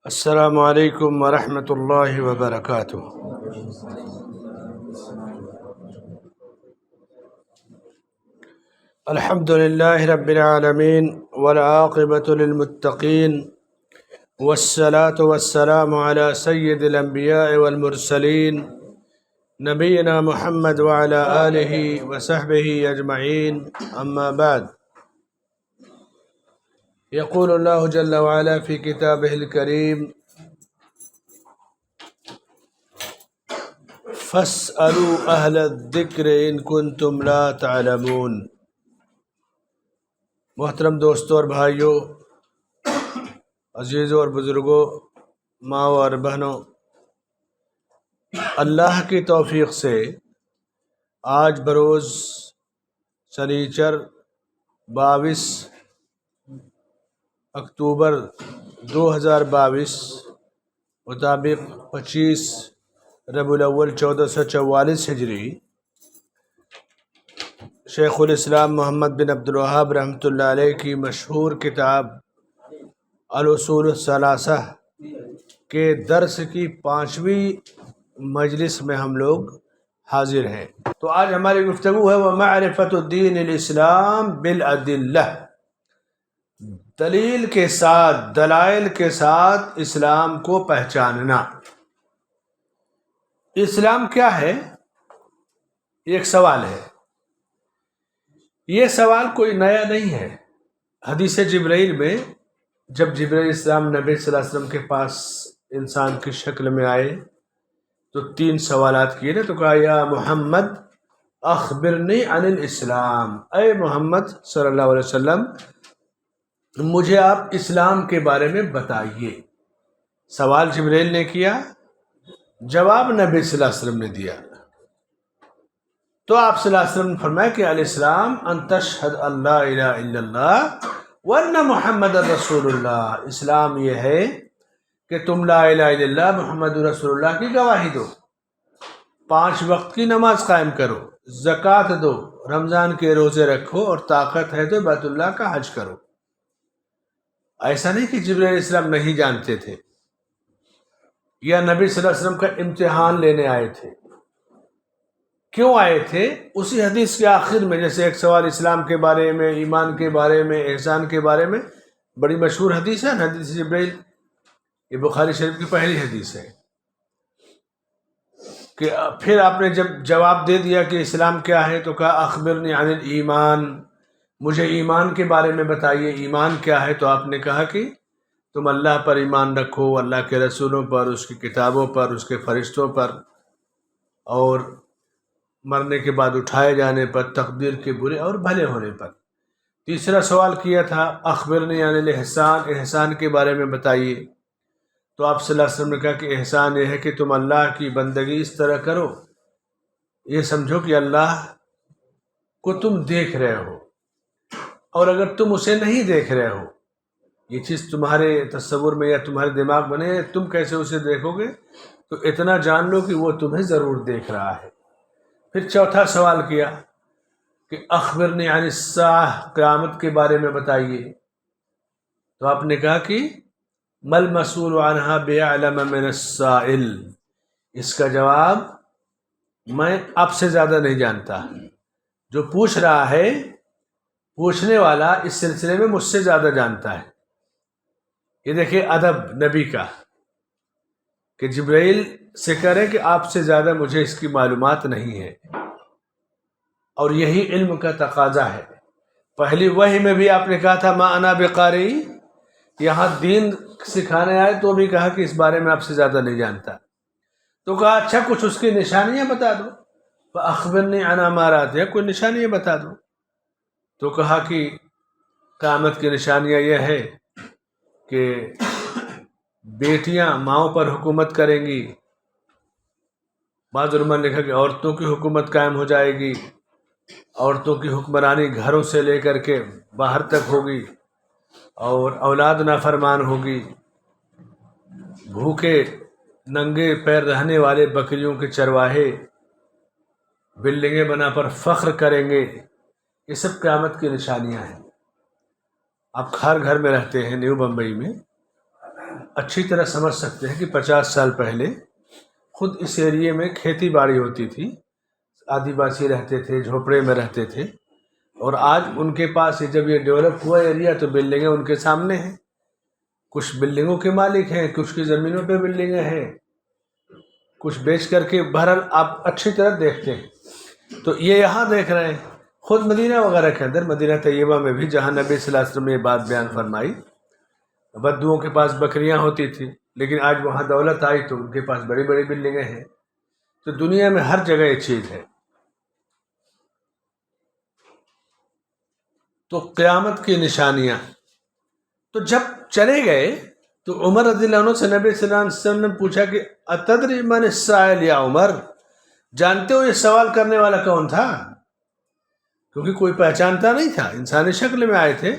السلام علیکم ورحمۃ اللہ وبرکاتہ۔ الحمد للہ رب العالمین والعاقبۃ للمتقین والصلاة والسلام علی سید الانبیاء والمرسلین نبینا محمد وعلی آلہ وصحبہ اجمعین، اما بعد۔ یقول اللہ جل وعلا فی کتابہ الکریم فاسألوا اہل الذکر ان کنتم لا تعلمون۔ محترم دوستوں اور بھائیوں، عزیزوں اور بزرگوں، ماں اور بہنوں، اللہ کی توفیق سے آج بروز سنیچر 22 اکتوبر 2022 مطابق 25 ربیع الاول 1444 ہجری، شیخ الاسلام محمد بن عبد الوہاب رحمۃ اللہ علیہ کی مشہور کتاب الاصول الثلاثہ کے درس کی 5ویں مجلس میں ہم لوگ حاضر ہیں۔ تو آج ہماری گفتگو ہے ومعرفۃ الدین الاسلام بالادلہ، دلیل کے ساتھ، دلائل کے ساتھ اسلام کو پہچاننا۔ اسلام کیا ہے؟ ایک سوال ہے۔ یہ سوال کوئی نیا نہیں ہے۔ حدیث جبرائیل میں جب جبرائیل السلام نبی صلی اللہ علیہ وسلم کے پاس انسان کی شکل میں آئے تو 3 سوالات کیے نا، تو کہا یا محمد اخبرنی عن الاسلام، اے محمد صلی اللہ علیہ وسلم مجھے آپ اسلام کے بارے میں بتائیے۔ سوال جبرائیل نے کیا، جواب نبی صلی اللہ علیہ وسلم نے دیا۔ تو آپ صلی اللہ علیہ وسلم نے فرمایا کہ الاسلام ان تشہد ان لا الہ الا اللہ وان محمد رسول اللہ۔ اسلام یہ ہے کہ تم لا الہ الا اللہ محمد رسول اللہ کی گواہی دو، 5 وقت کی نماز قائم کرو، زکوٰۃ دو، رمضان کے روزے رکھو، اور طاقت ہے تو بیت اللہ کا حج کرو۔ ایسا نہیں کہ جبرائیل علیہ السلام نہیں جانتے تھے یا نبی صلی اللہ علیہ وسلم کا امتحان لینے آئے تھے۔ کیوں آئے تھے؟ اسی حدیث کے آخر میں، جیسے ایک سوال اسلام کے بارے میں، ایمان کے بارے میں، احسان کے بارے میں، بڑی مشہور حدیث ہے حدیث جبرائیل، یہ بخاری شریف کی پہلی حدیث ہے کہ پھر آپ نے جب جواب دے دیا کہ اسلام کیا ہے تو کہا اخبرنی عن الایمان، مجھے ایمان کے بارے میں بتائیے، ایمان کیا ہے؟ تو آپ نے کہا کہ تم اللہ پر ایمان رکھو، اللہ کے رسولوں پر، اس کی کتابوں پر، اس کے فرشتوں پر، اور مرنے کے بعد اٹھائے جانے پر، تقدیر کے برے اور بھلے ہونے پر۔ تیسرا سوال کیا تھا اخبرنی عن الاحسان، احسان کے بارے میں بتائیے۔ تو آپ صلی اللہ علیہ وسلم نے کہا کہ احسان یہ ہے کہ تم اللہ کی بندگی اس طرح کرو، یہ سمجھو کہ اللہ کو تم دیکھ رہے ہو، اور اگر تم اسے نہیں دیکھ رہے ہو، یہ چیز تمہارے تصور میں یا تمہارے دماغ بنے، تم کیسے اسے دیکھو گے؟ تو اتنا جان لو کہ وہ تمہیں ضرور دیکھ رہا ہے۔ پھر چوتھا سوال کیا کہ اخبرنی عن الساعہ، قیامت کے بارے میں بتائیے۔ تو آپ نے کہا کہ مل مسئول عنہا باعلم من السائل، اس کا جواب میں آپ سے زیادہ نہیں جانتا، جو پوچھ رہا ہے، پوچھنے والا اس سلسلے میں مجھ سے زیادہ جانتا ہے۔ یہ دیکھیں ادب نبی کا کہ جبرائیل سے کرے کہ آپ سے زیادہ مجھے اس کی معلومات نہیں ہے، اور یہی علم کا تقاضا ہے۔ پہلی وحی میں بھی آپ نے کہا تھا ما انا بقاری، یہاں دین سکھانے آئے تو بھی کہا کہ اس بارے میں آپ سے زیادہ نہیں جانتا۔ تو کہا اچھا کچھ اس کی نشانیاں بتا دو، فاخبرنی عن اماراتها، کوئی نشانیاں بتا دو۔ تو کہا کہ قیامت کی نشانیاں یہ ہے کہ بیٹیاں ماؤں پر حکومت کریں گی، بعض علماء نے لکھا کہ عورتوں کی حکومت قائم ہو جائے گی، عورتوں کی حکمرانی گھروں سے لے کر کے باہر تک ہوگی، اور اولاد نافرمان ہوگی، بھوکے ننگے پیر رہنے والے بکریوں کے چرواہے بلڈنگیں بنا پر فخر کریں گے۔ یہ سب قیامت کی نشانیاں ہیں۔ آپ ہر گھر میں رہتے ہیں، نیو بمبئی میں اچھی طرح سمجھ سکتے ہیں کہ 50 سال پہلے خود اس ایریے میں کھیتی باڑی ہوتی تھی، آدی واسی رہتے تھے، جھوپڑے میں رہتے تھے، اور آج ان کے پاس جب یہ ڈیولپ ہوا ایریا تو بلڈنگیں ان کے سامنے ہیں، کچھ بلڈنگوں کے مالک ہیں، کچھ کی زمینوں پہ بلڈنگیں ہیں، کچھ بیچ کر کے، بہرحال آپ اچھی طرح دیکھتے ہیں۔ تو یہ یہاں دیکھ رہے ہیں، خود مدینہ وغیرہ کے اندر، مدینہ طیبہ میں بھی جہاں نبی صلی اللہ علیہ وسلم نے یہ بات بیان فرمائی، بدوؤں کے پاس بکریاں ہوتی تھی، لیکن آج وہاں دولت آئی تو ان کے پاس بڑی بڑی بلڈنگیں ہیں۔ تو دنیا میں ہر جگہ یہ چیز ہے۔ تو قیامت کی نشانیاں، تو جب چلے گئے تو عمر رضی اللہ عنہ سے نبی صلی اللہ علیہ وسلم نے پوچھا کہ اتدری من السائل یا عمر، جانتے ہو یہ سوال کرنے والا کون تھا؟ کیونکہ کوئی پہچانتا نہیں تھا، انسانی شکل میں آئے تھے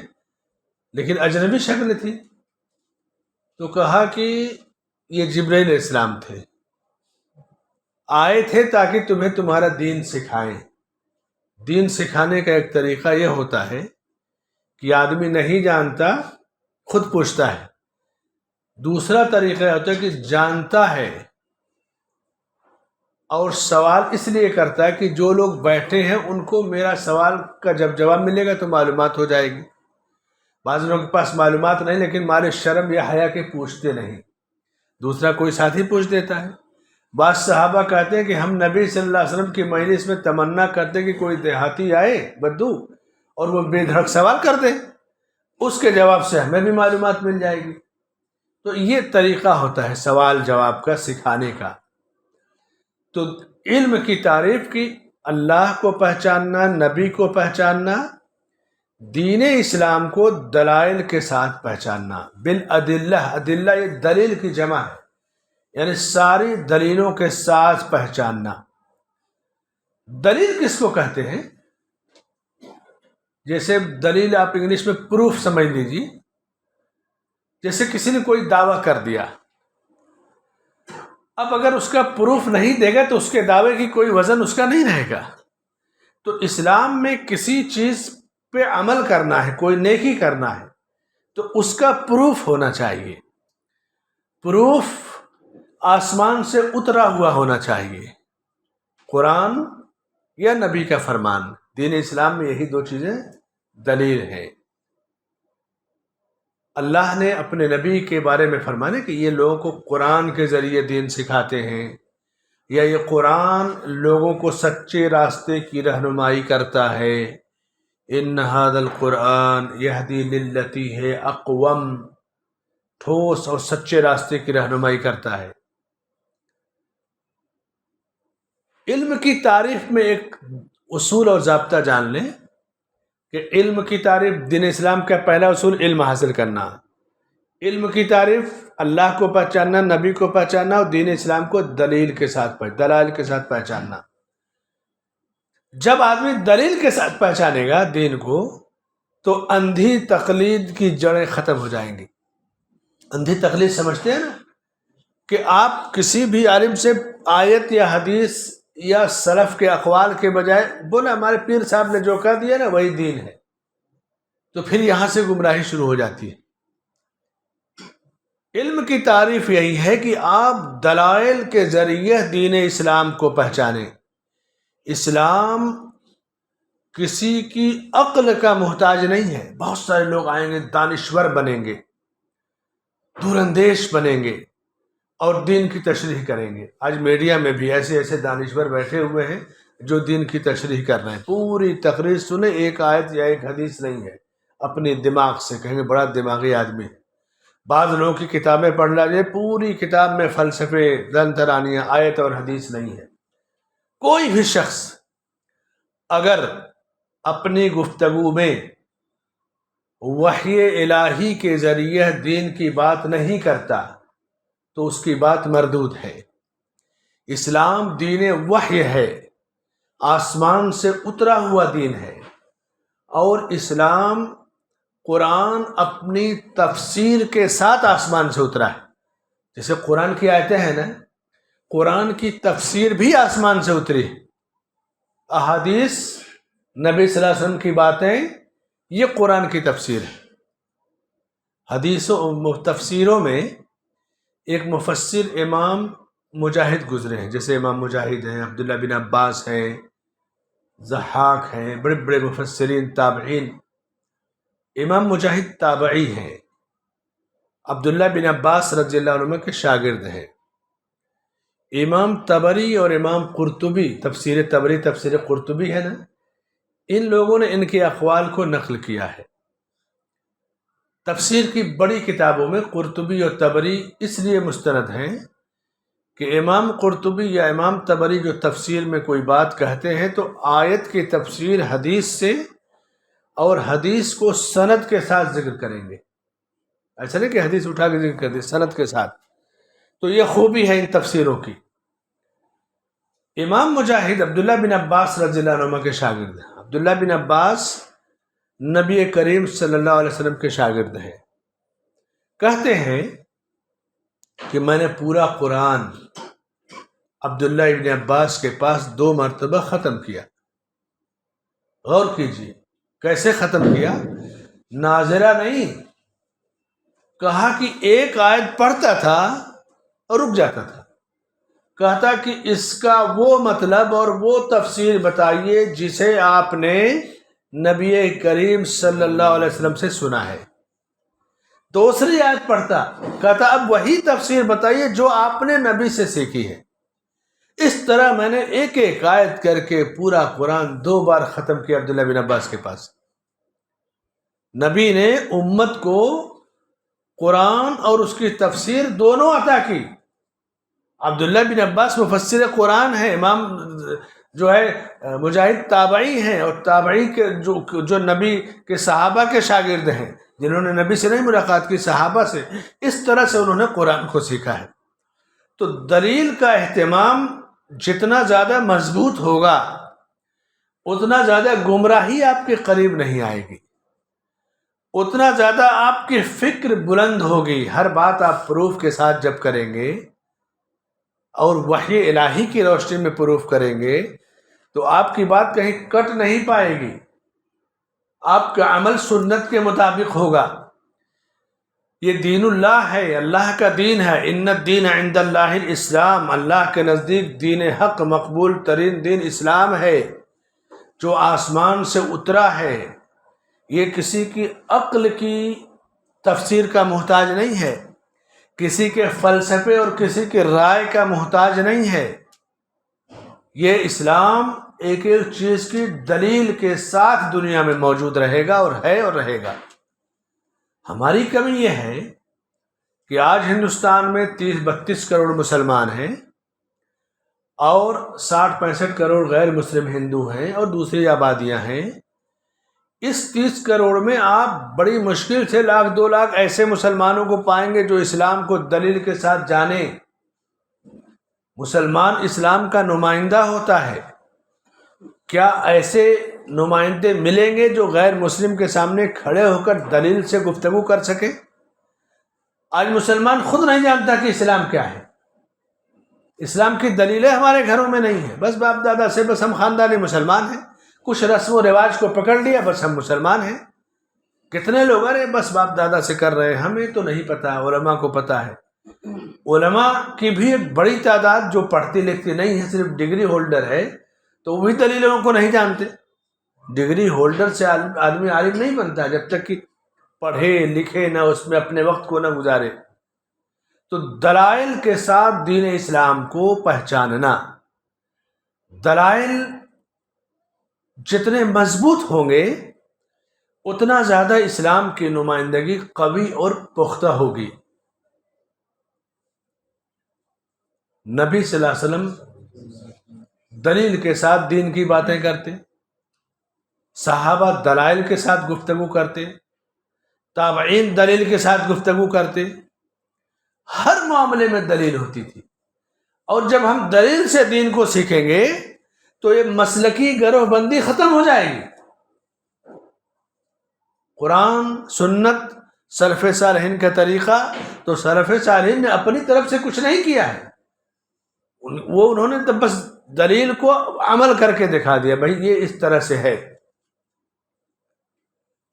لیکن اجنبی شکل تھی۔ تو کہا کہ یہ جبرائیل علیہ السلام تھے، آئے تھے تاکہ تمہیں تمہارا دین سکھائیں۔ دین سکھانے کا ایک طریقہ یہ ہوتا ہے کہ آدمی نہیں جانتا خود پوچھتا ہے، دوسرا طریقہ یہ ہوتا ہے کہ جانتا ہے اور سوال اس لیے کرتا ہے کہ جو لوگ بیٹھے ہیں ان کو میرا سوال کا جب جواب ملے گا تو معلومات ہو جائے گی۔ بعض لوگوں کے پاس معلومات نہیں لیکن مارے شرم یا حیا کے پوچھتے نہیں، دوسرا کوئی ساتھی پوچھ دیتا ہے۔ بعض صحابہ کہتے ہیں کہ ہم نبی صلی اللہ علیہ وسلم کی مجلس میں تمنا کرتے کہ کوئی دیہاتی آئے بدو اور وہ بے دھڑک سوال کر دے، اس کے جواب سے ہمیں بھی معلومات مل جائے گی۔ تو یہ طریقہ ہوتا ہے سوال جواب کا، سکھانے کا۔ تو علم کی تعریف کی، اللہ کو پہچاننا، نبی کو پہچاننا، دین اسلام کو دلائل کے ساتھ پہچاننا، بالادلہ، ادلہ یہ دلیل کی جمع ہے، یعنی ساری دلیلوں کے ساتھ پہچاننا۔ دلیل کس کو کہتے ہیں؟ جیسے دلیل آپ انگلش میں پروف سمجھ لیجیے، جیسے کسی نے کوئی دعویٰ کر دیا، اب اگر اس کا پروف نہیں دے گا تو اس کے دعوے کی کوئی وزن اس کا نہیں رہے گا۔ تو اسلام میں کسی چیز پہ عمل کرنا ہے، کوئی نیکی کرنا ہے تو اس کا پروف ہونا چاہیے، پروف آسمان سے اترا ہوا ہونا چاہیے، قرآن یا نبی کا فرمان۔ دین اسلام میں یہی دو چیزیں دلیل ہیں۔ اللہ نے اپنے نبی کے بارے میں فرمایا کہ یہ لوگوں کو قرآن کے ذریعے دین سکھاتے ہیں، یا یہ قرآن لوگوں کو سچے راستے کی رہنمائی کرتا ہے۔ ان ھذا القرآن یہدی للتی ہے اقوم، ٹھوس اور سچے راستے کی رہنمائی کرتا ہے۔ علم کی تعریف میں ایک اصول اور ضابطہ جان لیں کہ علم کی تعریف، دین اسلام کا پہلا اصول علم حاصل کرنا، علم کی تعریف اللہ کو پہچاننا، نبی کو پہچاننا، اور دین اسلام کو دلیل کے ساتھ دلائل کے ساتھ پہچاننا۔ جب آدمی دلیل کے ساتھ پہچانے گا دین کو تو اندھی تقلید کی جڑیں ختم ہو جائیں گی۔ اندھی تقلید سمجھتے ہیں نا، کہ آپ کسی بھی عالم سے آیت یا حدیث یا سلف کے اقوال کے بجائے بولے ہمارے پیر صاحب نے جو کہہ دیا نا وہی دین ہے، تو پھر یہاں سے گمراہی شروع ہو جاتی ہے۔ علم کی تعریف یہی ہے کہ آپ دلائل کے ذریعے دین اسلام کو پہچانیں۔ اسلام کسی کی عقل کا محتاج نہیں ہے۔ بہت سارے لوگ آئیں گے، دانشور بنیں گے، دور اندیش بنیں گے اور دین کی تشریح کریں گے۔ آج میڈیا میں بھی ایسے ایسے دانشور بیٹھے ہوئے ہیں جو دین کی تشریح کر رہے ہیں، پوری تقریر سنیں، ایک آیت یا ایک حدیث نہیں ہے، اپنی دماغ سے کہیں گے بڑا دماغی آدمی ہے۔ بعض لوگوں کی کتابیں پڑھ لیجیے، پوری کتاب میں فلسفے، دن ترانیاں، آیت اور حدیث نہیں ہے۔ کوئی بھی شخص اگر اپنی گفتگو میں وحی الہی کے ذریعے دین کی بات نہیں کرتا تو اس کی بات مردود ہے۔ اسلام دین وحی ہے، آسمان سے اترا ہوا دین ہے، اور اسلام قرآن اپنی تفسیر کے ساتھ آسمان سے اترا ہے۔ جیسے قرآن کی آیتیں ہیں نا، قرآن کی تفسیر بھی آسمان سے اتری ہے۔ احادیث، نبی صلی اللہ علیہ وسلم کی باتیں، یہ قرآن کی تفسیر ہے۔ حدیثوں تفسیروں میں ایک مفسر امام مجاہد گزرے ہیں، جیسے امام مجاہد ہیں، عبداللہ بن عباس ہیں، ضحاک ہیں، بڑے بڑے مفسرین تابعین۔ امام مجاہد تابعی ہیں، عبداللہ بن عباس رضی اللہ عنہ کے شاگرد ہیں۔ امام طبری اور امام قرطبی، تفسیر طبری تفسیر قرطبی ہے نا، ان لوگوں نے ان کے اقوال کو نقل کیا ہے۔ تفسیر کی بڑی کتابوں میں قرطبی اور طبری اس لیے مستند ہیں کہ امام قرطبی یا امام طبری جو تفسیر میں کوئی بات کہتے ہیں تو آیت کی تفسیر حدیث سے اور حدیث کو سند کے ساتھ ذکر کریں گے، ایسا نہیں کہ حدیث اٹھا کے ذکر کر دیں، سند کے ساتھ۔ تو یہ خوبی ہے ان تفسیروں کی۔ امام مجاہد عبداللہ بن عباس رضی اللہ عنہ کے شاگرد ہیں۔ عبداللہ بن عباس نبی کریم صلی اللہ علیہ وسلم کے شاگرد ہیں۔ کہتے ہیں کہ میں نے پورا قرآن عبداللہ ابن عباس کے پاس 2 مرتبہ ختم کیا۔ غور کیجیے کیسے ختم کیا، ناظرہ نہیں، کہا کہ ایک آیت پڑھتا تھا اور رک جاتا تھا، کہتا کہ اس کا وہ مطلب اور وہ تفسیر بتائیے جسے آپ نے نبی کریم صلی اللہ علیہ وسلم سے سنا ہے۔ دوسری آیت پڑھتا، کہتا اب وہی تفسیر بتائیے جو آپ نے نبی سے سیکھی ہے۔ اس طرح میں نے ایک ایک آیت کر کے پورا قرآن 2 بار ختم کیا عبداللہ بن عباس کے پاس۔ نبی نے امت کو قرآن اور اس کی تفسیر دونوں عطا کی۔ عبداللہ بن عباس مفسر قرآن ہے، امام جو ہے مجاہد تابعی ہیں، اور تابعی کے جو نبی کے صحابہ کے شاگرد ہیں، جنہوں نے نبی سے نہیں ملاقات کی، صحابہ سے، اس طرح سے انہوں نے قرآن کو سیکھا ہے۔ تو دلیل کا اہتمام جتنا زیادہ مضبوط ہوگا اتنا زیادہ گمراہی آپ کے قریب نہیں آئے گی، اتنا زیادہ آپ کی فکر بلند ہوگی۔ ہر بات آپ پروف کے ساتھ جب کریں گے اور وحی الہی کی روشنی میں پروف کریں گے تو آپ کی بات کہیں کٹ نہیں پائے گی، آپ کا عمل سنت کے مطابق ہوگا۔ یہ دین اللہ ہے، اللہ کا دین ہے۔ ان الدین عند اللہ الاسلام، اللہ کے نزدیک دین حق مقبول ترین دین اسلام ہے، جو آسمان سے اترا ہے۔ یہ کسی کی عقل کی تفسیر کا محتاج نہیں ہے، کسی کے فلسفے اور کسی کی رائے کا محتاج نہیں ہے۔ یہ اسلام ایک ایک چیز کی دلیل کے ساتھ دنیا میں موجود رہے گا، اور ہے اور رہے گا۔ ہماری کمی یہ ہے کہ آج ہندوستان میں 30-32 کروڑ مسلمان ہیں اور 60-65 کروڑ غیر مسلم ہندو ہیں اور دوسری آبادیاں ہیں۔ اس 30 کروڑ میں آپ بڑی مشکل سے 1,00,000 2,00,000 ایسے مسلمانوں کو پائیں گے جو اسلام کو دلیل کے ساتھ جانیں۔ مسلمان اسلام کا نمائندہ ہوتا ہے، کیا ایسے نمائندے ملیں گے جو غیر مسلم کے سامنے کھڑے ہو کر دلیل سے گفتگو کر سکے؟ آج مسلمان خود نہیں جانتا کہ اسلام کیا ہے۔ اسلام کی دلیلیں ہمارے گھروں میں نہیں ہیں، بس باپ دادا سے بس ہم خاندانی مسلمان ہیں، کچھ رسم و رواج کو پکڑ لیا، بس ہم مسلمان ہیں۔ کتنے لوگ ارے بس باپ دادا سے کر رہے ہیں، ہمیں تو نہیں پتا، علماء کو پتا ہے۔ علماء کی بھی ایک بڑی تعداد جو پڑھتی لکھتی نہیں ہے، صرف ڈگری ہولڈر ہے، تو وہ بھی دلیلوں کو نہیں جانتے۔ ڈگری ہولڈر سے آدمی عالم نہیں بنتا جب تک کہ پڑھے لکھے نہ، اس میں اپنے وقت کو نہ گزارے۔ تو دلائل کے ساتھ دین اسلام کو پہچاننا، دلائل جتنے مضبوط ہوں گے اتنا زیادہ اسلام کی نمائندگی قوی اور پختہ ہوگی۔ نبی صلی اللہ علیہ وسلم دلیل کے ساتھ دین کی باتیں کرتے، صحابہ دلائل کے ساتھ گفتگو کرتے، تابعین دلیل کے ساتھ گفتگو کرتے، ہر معاملے میں دلیل ہوتی تھی۔ اور جب ہم دلیل سے دین کو سیکھیں گے تو یہ مسلکی گروہ بندی ختم ہو جائے گی۔ قرآن، سنت، سلف صالحین کا طریقہ، تو سلف صالحین نے اپنی طرف سے کچھ نہیں کیا ہے، انہوں نے تو بس دلیل کو عمل کر کے دکھا دیا، بھائی یہ اس طرح سے ہے۔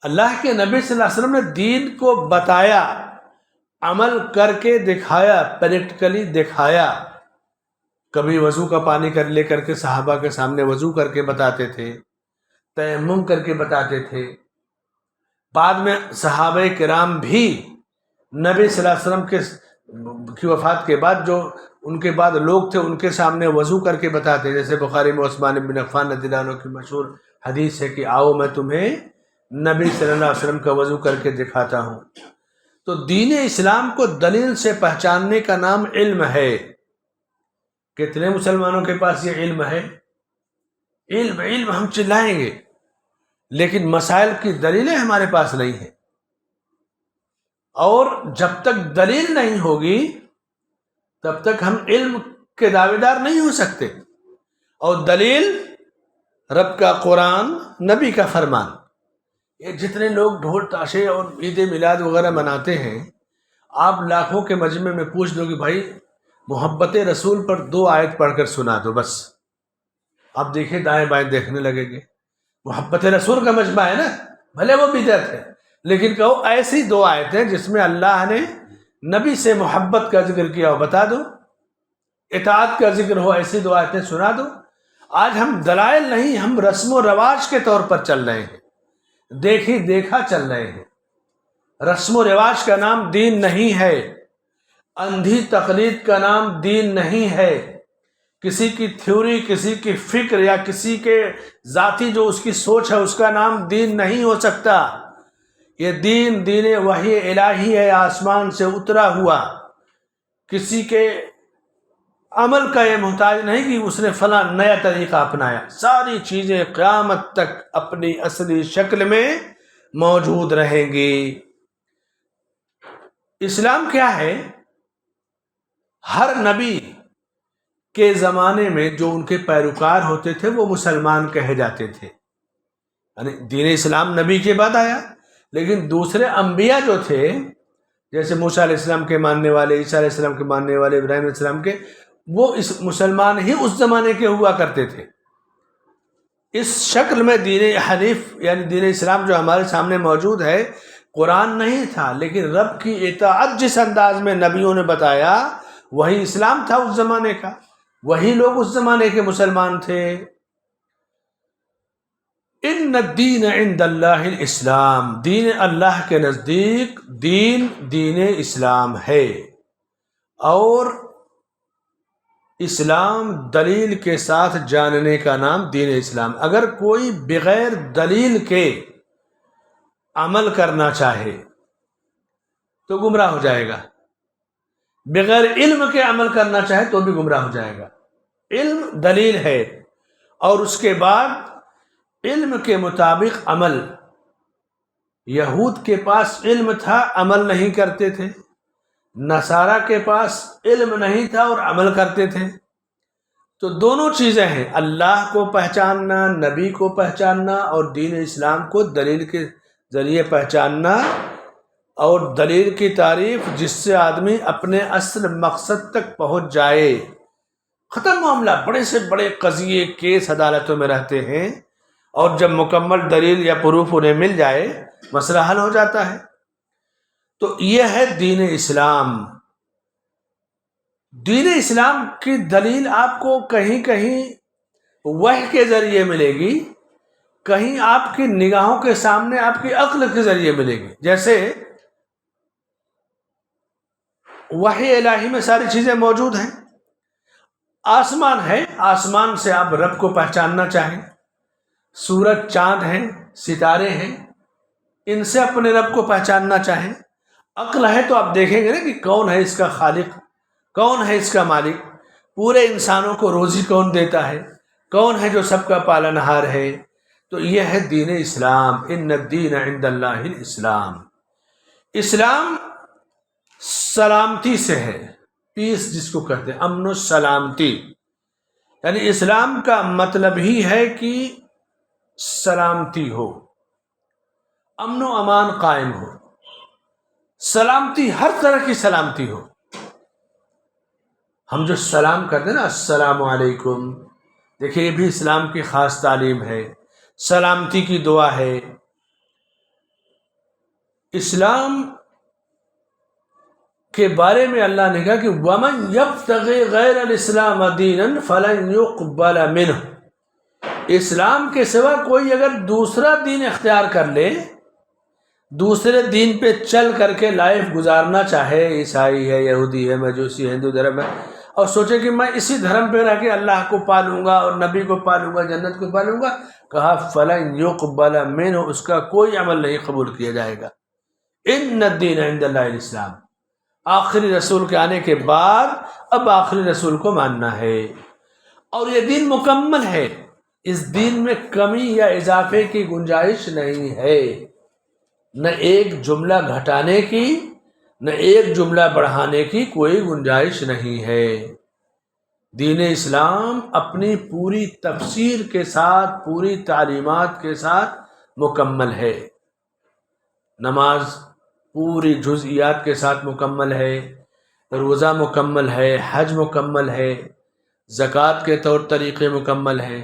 اللہ کے نبی صلی اللہ علیہ وسلم نے دین کو بتایا، عمل کر کے دکھایا، پریکٹیکلی دکھایا. کبھی وضو کا پانی لے کر کے صحابہ کے سامنے وضو کر کے بتاتے تھے، تیمم کر کے بتاتے تھے. بعد میں صحابہ کرام بھی نبی صلی اللہ علیہ وسلم کی وفات کے بعد جو ان کے بعد لوگ تھے ان کے سامنے وضو کر کے بتاتے. جیسے بخاری میں عثمان بن عفان رضی اللہ عنہ کی مشہور حدیث ہے کہ آؤ میں تمہیں نبی صلی اللہ علیہ وسلم کا وضو کر کے دکھاتا ہوں. تو دین اسلام کو دلیل سے پہچاننے کا نام علم ہے. کتنے مسلمانوں کے پاس یہ علم ہے؟ علم علم ہم چلائیں گے، لیکن مسائل کی دلیلیں ہمارے پاس نہیں ہیں. اور جب تک دلیل نہیں ہوگی تب تک ہم علم کے دعوے دار نہیں ہو سکتے. اور دلیل رب کا قرآن، نبی کا فرمان. یہ جتنے لوگ ڈھول تاشے اور عید میلاد وغیرہ مناتے ہیں، آپ لاکھوں کے مجمع میں پوچھ دو کہ بھائی محبت رسول پر 2 آیت پڑھ کر سنا دو بس. آپ دیکھیں دائیں بائیں دیکھنے لگے گے. محبت رسول کا مجمع ہے نا، بھلے وہ بدعت ہے، لیکن کہو ایسی 2 آیتیں جس میں اللہ نے نبی سے محبت کا ذکر کیا ہو بتا دو، اطاعت کا ذکر ہو، ایسی 2 آیتیں سنا دو. آج ہم دلائل نہیں، ہم رسم و رواج کے طور پر چل رہے ہیں، دیکھی دیکھا چل رہے ہیں. رسم و رواج کا نام دین نہیں ہے، اندھی تقلید کا نام دین نہیں ہے. کسی کی تھیوری، کسی کی فکر یا کسی کے ذاتی جو اس کی سوچ ہے اس کا نام دین نہیں ہو سکتا. یہ دین وحی الہی ہے، آسمان سے اترا ہوا. کسی کے عمل کا یہ محتاج نہیں کہ اس نے فلاں نیا طریقہ اپنایا. ساری چیزیں قیامت تک اپنی اصلی شکل میں موجود رہیں گی. اسلام کیا ہے؟ ہر نبی کے زمانے میں جو ان کے پیروکار ہوتے تھے وہ مسلمان کہے جاتے تھے. یعنی دین اسلام نبی کے بعد آیا، لیکن دوسرے انبیاء جو تھے جیسے موسیٰ علیہ السلام کے ماننے والے، عیسیٰ علیہ السلام کے ماننے والے، ابراہیم علیہ السلام کے، وہ اس مسلمان ہی اس زمانے کے ہوا کرتے تھے. اس شکل میں دین حنیف یعنی دین اسلام جو ہمارے سامنے موجود ہے قرآن نہیں تھا، لیکن رب کی اطاعت جس انداز میں نبیوں نے بتایا وہی اسلام تھا اس زمانے کا، وہی لوگ اس زمانے کے مسلمان تھے. ان الدین عند اللہ الاسلام، دین اللہ کے نزدیک دین اسلام ہے. اور اسلام دلیل کے ساتھ جاننے کا نام دین اسلام. اگر کوئی بغیر دلیل کے عمل کرنا چاہے تو گمراہ ہو جائے گا، بغیر علم کے عمل کرنا چاہے تو بھی گمراہ ہو جائے گا. علم دلیل ہے، اور اس کے بعد علم کے مطابق عمل. یہود کے پاس علم تھا، عمل نہیں کرتے تھے. نصارہ کے پاس علم نہیں تھا اور عمل کرتے تھے. تو دونوں چیزیں ہیں، اللہ کو پہچاننا، نبی کو پہچاننا، اور دین اسلام کو دلیل کے ذریعے پہچاننا. اور دلیل کی تعریف جس سے آدمی اپنے اصل مقصد تک پہنچ جائے. ختم معاملہ. بڑے سے بڑے قضیے کیس عدالتوں میں رہتے ہیں، اور جب مکمل دلیل یا پروف انہیں مل جائے مسئلہ حل ہو جاتا ہے. تو یہ ہے دین اسلام. دین اسلام کی دلیل آپ کو کہیں کہیں وحی کے ذریعے ملے گی، کہیں آپ کی نگاہوں کے سامنے آپ کی عقل کے ذریعے ملے گی. جیسے وحی الہی میں ساری چیزیں موجود ہیں. آسمان ہے، آسمان سے آپ رب کو پہچاننا چاہیں. سورج، چاند ہیں، ستارے ہیں، ان سے اپنے رب کو پہچاننا چاہیں. عقل ہے تو آپ دیکھیں گے نا کہ کون ہے اس کا خالق، کون ہے اس کا مالک، پورے انسانوں کو روزی کون دیتا ہے، کون ہے جو سب کا پالنہار ہے. تو یہ ہے دین اسلام. ان الدین عند اللہ الاسلام. اسلام سلامتی سے ہے، پیس جس کو کہتے ہیں، امن و سلامتی. یعنی اسلام کا مطلب ہی ہے کہ سلامتی ہو، امن و امان قائم ہو، سلامتی، ہر طرح کی سلامتی ہو. ہم جو سلام کرتے ہیں نا، السلام علیکم، دیکھیں یہ بھی اسلام کی خاص تعلیم ہے. سلامتی کی دعا ہے. اسلام کے بارے میں اللہ نے کہا کہ وَمَن يَبْتَغِ غَيْرَ الْإِسْلَامَ دِينًا فَلَن يُقْبَلَ مِنْهُ، اسلام کے سوا کوئی اگر دوسرا دین اختیار کر لے، دوسرے دین پہ چل کر کے لائف گزارنا چاہے، عیسائی ہے، یہودی ہے، مجوسی ہے، ہندو دھرم ہے، اور سوچے کہ میں اسی دھرم پہ رہ کے اللہ کو پالوں گا اور نبی کو پالوں گا، جنت کو پالوں گا، کہا فَلَن يُقْبَلَ مِنْهُ، اس کا کوئی عمل نہیں قبول کیا جائے گا۔ ان الدین عند اللہ الاسلام، آخری رسول کے آنے کے بعد اب آخری رسول کو ماننا ہے، اور یہ دین مکمل ہے، اس دین میں کمی یا اضافے کی گنجائش نہیں ہے، نہ ایک جملہ گھٹانے کی نہ ایک جملہ بڑھانے کی کوئی گنجائش نہیں ہے۔ دین اسلام اپنی پوری تفسیر کے ساتھ، پوری تعلیمات کے ساتھ مکمل ہے، نماز پوری جزئیات کے ساتھ مکمل ہے، روزہ مکمل ہے، حج مکمل ہے، زکوٰۃ کے طور طریقے مکمل ہیں،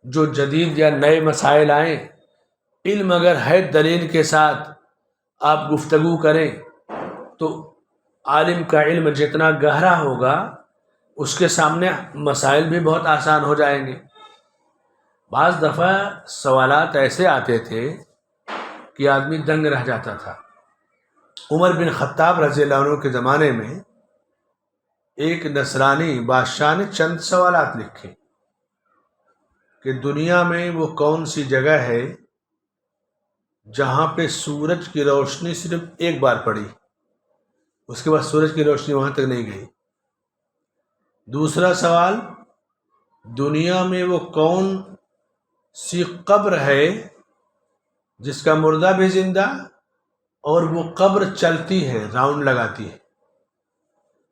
جو جدید یا نئے مسائل آئیں، علم اگر ہے دلیل کے ساتھ آپ گفتگو کریں تو عالم کا علم جتنا گہرا ہوگا اس کے سامنے مسائل بھی بہت آسان ہو جائیں گے۔ بعض دفعہ سوالات ایسے آتے تھے کہ آدمی دنگ رہ جاتا تھا۔ عمر بن خطاب رضی اللہ عنہ کے زمانے میں ایک نصرانی بادشاہ نے چند سوالات لکھے کہ دنیا میں وہ کون سی جگہ ہے جہاں پہ سورج کی روشنی صرف ایک بار پڑی، اس کے بعد سورج کی روشنی وہاں تک نہیں گئی۔ دوسرا سوال، دنیا میں وہ کون سی قبر ہے جس کا مردہ بھی زندہ اور وہ قبر چلتی ہے، راؤنڈ لگاتی ہے۔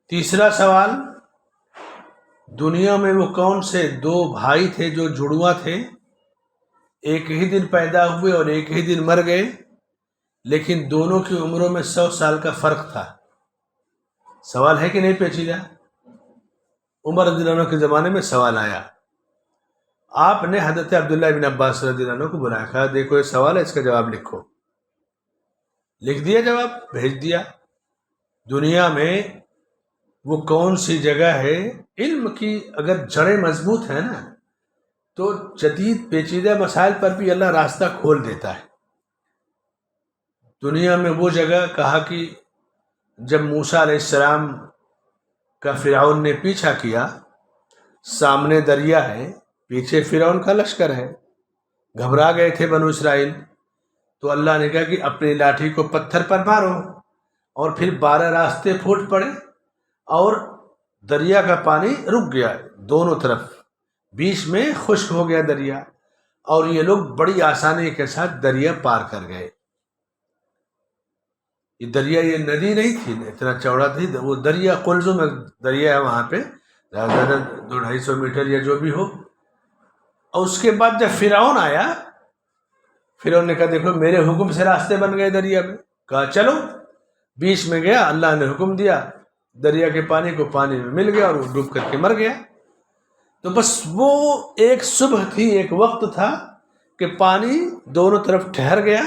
تیسرا سوال، دنیا میں وہ کون سے دو بھائی تھے جو جڑواں تھے، ایک ہی دن پیدا ہوئے اور ایک ہی دن مر گئے، لیکن دونوں کی عمروں میں 100 سال کا فرق تھا۔ سوال ہے کہ نہیں پیچیدہ؟ عمر رضی اللہ عنہ کے زمانے میں سوال آیا، آپ نے حضرت عبداللہ بن عباس رضی اللہ عنہ کو بلایا، کہا دیکھو یہ سوال ہے، اس کا جواب لکھو۔ لکھ دیا جواب، بھیج دیا۔ دنیا میں وہ کون سی جگہ ہے، علم کی اگر جڑیں مضبوط ہیں نا تو جدید پیچیدہ مسائل پر بھی اللہ راستہ کھول دیتا ہے۔ دنیا میں وہ جگہ، کہا کہ جب موسیٰ علیہ السلام کا فرعون نے پیچھا کیا، سامنے دریا ہے، پیچھے فرعون کا لشکر ہے، گھبرا گئے تھے بنو اسرائیل، تو اللہ نے کہا کہ اپنی لاٹھی کو پتھر پر مارو، اور پھر 12 راستے پھوٹ پڑے اور دریا کا پانی رک گیا دونوں طرف، بیچ میں خشک ہو گیا دریا، اور یہ لوگ بڑی آسانی کے ساتھ دریا پار کر گئے۔ یہ دریا، یہ ندی نہیں تھی، اتنا چوڑا تھی، وہ دریا قلزم میں دریا ہے وہاں پہ، زیادہ 200-250 میٹر یا جو بھی ہو۔ اور اس کے بعد جب فرعون آیا، فرعون نے کہا دیکھو میرے حکم سے راستے بن گئے دریا میں، کہا چلو، بیچ میں گیا، اللہ نے حکم دیا، دریا کے پانی کو پانی میں مل گیا اور وہ ڈوب کر کے مر گیا۔ تو بس وہ ایک صبح تھی، ایک وقت تھا کہ پانی دونوں طرف ٹھہر گیا،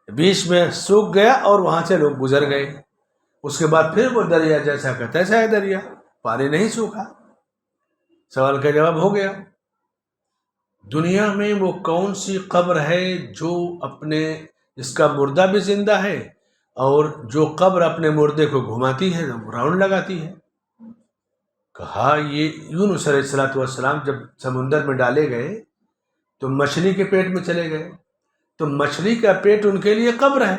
بیچ میں سوکھ گیا اور وہاں سے لوگ گزر گئے۔ اس کے بعد پھر وہ دریا جیسا کا تیسا ہے دریا، پانی نہیں سوکھا۔ سوال کا جواب ہو گیا۔ دنیا میں وہ کون سی قبر ہے جو اپنے، جس کا مردہ بھی زندہ ہے اور جو قبر اپنے مردے کو گھماتی ہے، راؤنڈ لگاتی ہے؟ کہا یہ یونس علیہ السلام جب سمندر میں ڈالے گئے تو مچھلی کے پیٹ میں چلے گئے، تو مچھلی کا پیٹ ان کے لیے قبر ہے،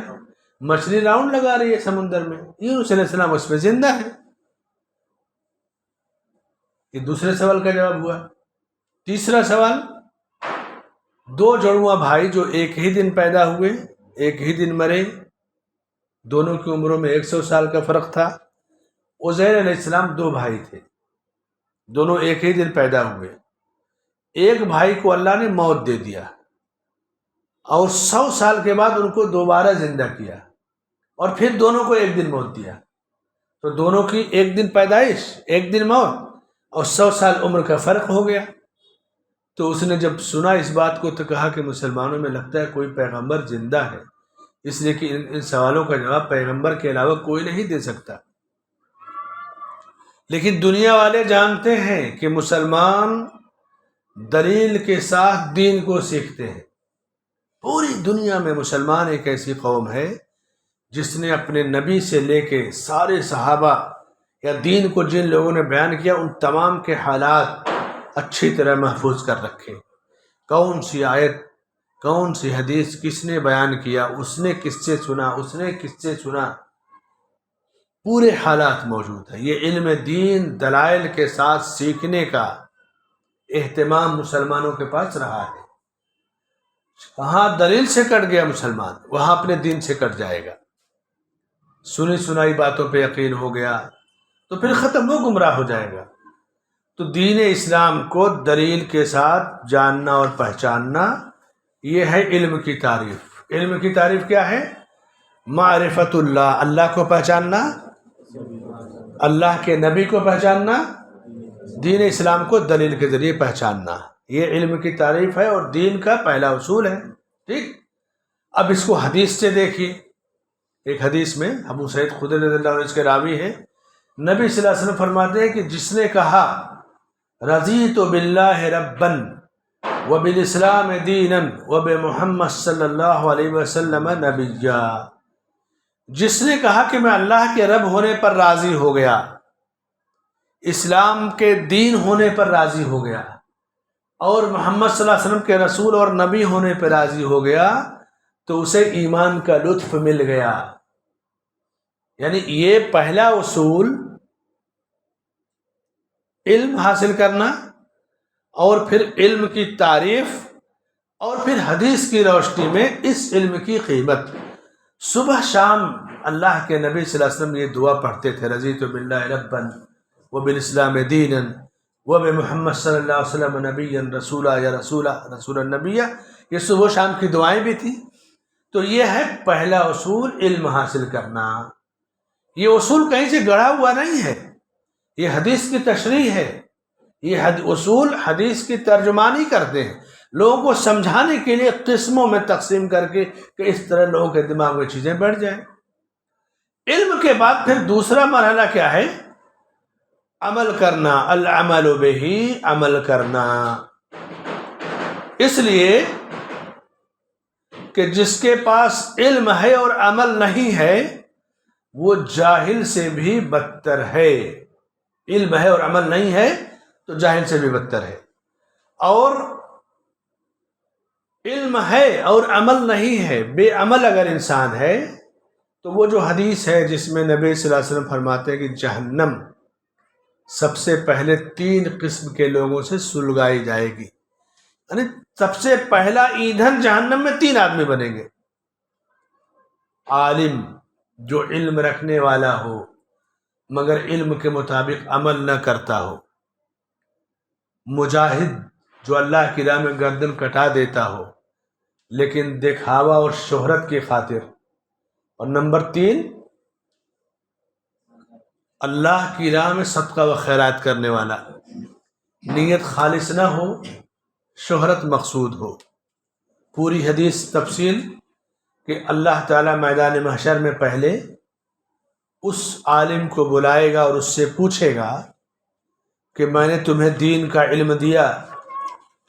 مچھلی راؤنڈ لگا رہی ہے سمندر میں، یونس علیہ السلام اس میں زندہ ہے۔ یہ دوسرے سوال کا جواب ہوا۔ تیسرا سوال، 2 جڑواں بھائی جو ایک ہی دن پیدا ہوئے، ایک ہی دن مرے، دونوں کی عمروں میں 100 سال کا فرق تھا۔ عزیر علیہ السلام 2 بھائی تھے، دونوں ایک ہی دن پیدا ہوئے۔ ایک بھائی کو اللہ نے موت دے دیا اور 100 سال کے بعد ان کو دوبارہ زندہ کیا، اور پھر دونوں کو ایک دن موت دیا، تو دونوں کی ایک دن پیدائش، ایک دن موت، اور 100 سال عمر کا فرق ہو گیا۔ تو اس نے جب سنا اس بات کو تو کہا کہ مسلمانوں میں لگتا ہے کوئی پیغمبر زندہ ہے، اس لیے کہ ان سوالوں کا جواب پیغمبر کے علاوہ کوئی نہیں دے سکتا۔ لیکن دنیا والے جانتے ہیں کہ مسلمان دلیل کے ساتھ دین کو سیکھتے ہیں۔ پوری دنیا میں مسلمان ایک ایسی قوم ہے جس نے اپنے نبی سے لے کے سارے صحابہ یا دین کو جن لوگوں نے بیان کیا ان تمام کے حالات اچھی طرح محفوظ کر رکھے۔ کون سی آیت، کون سی حدیث کس نے بیان کیا، اس نے کس سے سنا، اس نے کس سے سنا، پورے حالات موجود ہیں۔ یہ علم دین دلائل کے ساتھ سیکھنے کا اہتمام مسلمانوں کے پاس رہا ہے۔ کہاں دلیل سے کٹ گیا مسلمان، وہاں اپنے دین سے کٹ جائے گا۔ سنی سنائی باتوں پہ یقین ہو گیا تو پھر ختم، وہ گمراہ ہو جائے گا۔ تو دین اسلام کو دلیل کے ساتھ جاننا اور پہچاننا، یہ ہے علم کی تعریف۔ علم کی تعریف کیا ہے؟ معرفت اللہ، اللہ کو پہچاننا، اللہ کے نبی کو پہچاننا، دین اسلام کو دلیل کے ذریعے پہچاننا، یہ علم کی تعریف ہے اور دین کا پہلا اصول ہے۔ ٹھیک، اب اس کو حدیث سے دیکھیے۔ ایک حدیث میں ابو سعید خدری رضی اللہ عنہ اس کے راوی ہیں، نبی صلی اللہ علیہ وسلم فرماتے ہیں کہ جس نے کہا رضیت باللہ ربا وبالاسلام دینا وبمحمد صلی اللہ علیہ وسلم نبیا، جس نے کہا کہ میں اللہ کے رب ہونے پر راضی ہو گیا، اسلام کے دین ہونے پر راضی ہو گیا، اور محمد صلی اللہ علیہ وسلم کے رسول اور نبی ہونے پر راضی ہو گیا، تو اسے ایمان کا لطف مل گیا۔ یعنی یہ پہلا اصول علم حاصل کرنا، اور پھر علم کی تعریف، اور پھر حدیث کی روشنی میں اس علم کی قیمت۔ صبح شام اللہ کے نبی صلی اللہ علیہ وسلم یہ دعا پڑھتے تھے، رضیت باللہ ربا وبالاسلام دینا وبمحمد صلی اللہ علیہ وسلم نبیا رسولا یا رسول النبیہ، یہ صبح و شام کی دعائیں بھی تھیں۔ تو یہ ہے پہلا اصول، علم حاصل کرنا۔ یہ اصول کہیں سے گڑھا ہوا نہیں ہے، یہ حدیث کی تشریح ہے۔ یہ اصول حدیث کی ترجمانی کرتے ہیں، لوگوں کو سمجھانے کے لیے قسموں میں تقسیم کر کے کہ اس طرح لوگوں کے دماغ میں چیزیں بیٹھ جائیں۔ علم کے بعد پھر دوسرا مرحلہ کیا ہے؟ عمل کرنا، العمل بہ، عمل کرنا۔ اس لیے کہ جس کے پاس علم ہے اور عمل نہیں ہے وہ جاہل سے بھی بدتر ہے۔ علم ہے اور عمل نہیں ہے تو جاہل سے بھی بدتر ہے، اور علم ہے اور عمل نہیں ہے، بے عمل اگر انسان ہے تو وہ جو حدیث ہے جس میں نبی صلی اللہ علیہ وسلم فرماتے ہیں کہ جہنم سب سے پہلے 3 قسم کے لوگوں سے سلگائی جائے گی، یعنی سب سے پہلا ایندھن جہنم میں 3 آدمی بنیں گے۔ عالم جو علم رکھنے والا ہو مگر علم کے مطابق عمل نہ کرتا ہو، مجاہد جو اللہ کی راہ میں گردن کٹا دیتا ہو لیکن دکھاوا اور شہرت کی خاطر، اور نمبر 3 اللہ کی راہ میں صدقہ و خیرات کرنے والا، نیت خالص نہ ہو، شہرت مقصود ہو۔ پوری حدیث تفصیل کہ اللہ تعالیٰ میدان محشر میں پہلے اس عالم کو بلائے گا اور اس سے پوچھے گا کہ میں نے تمہیں دین کا علم دیا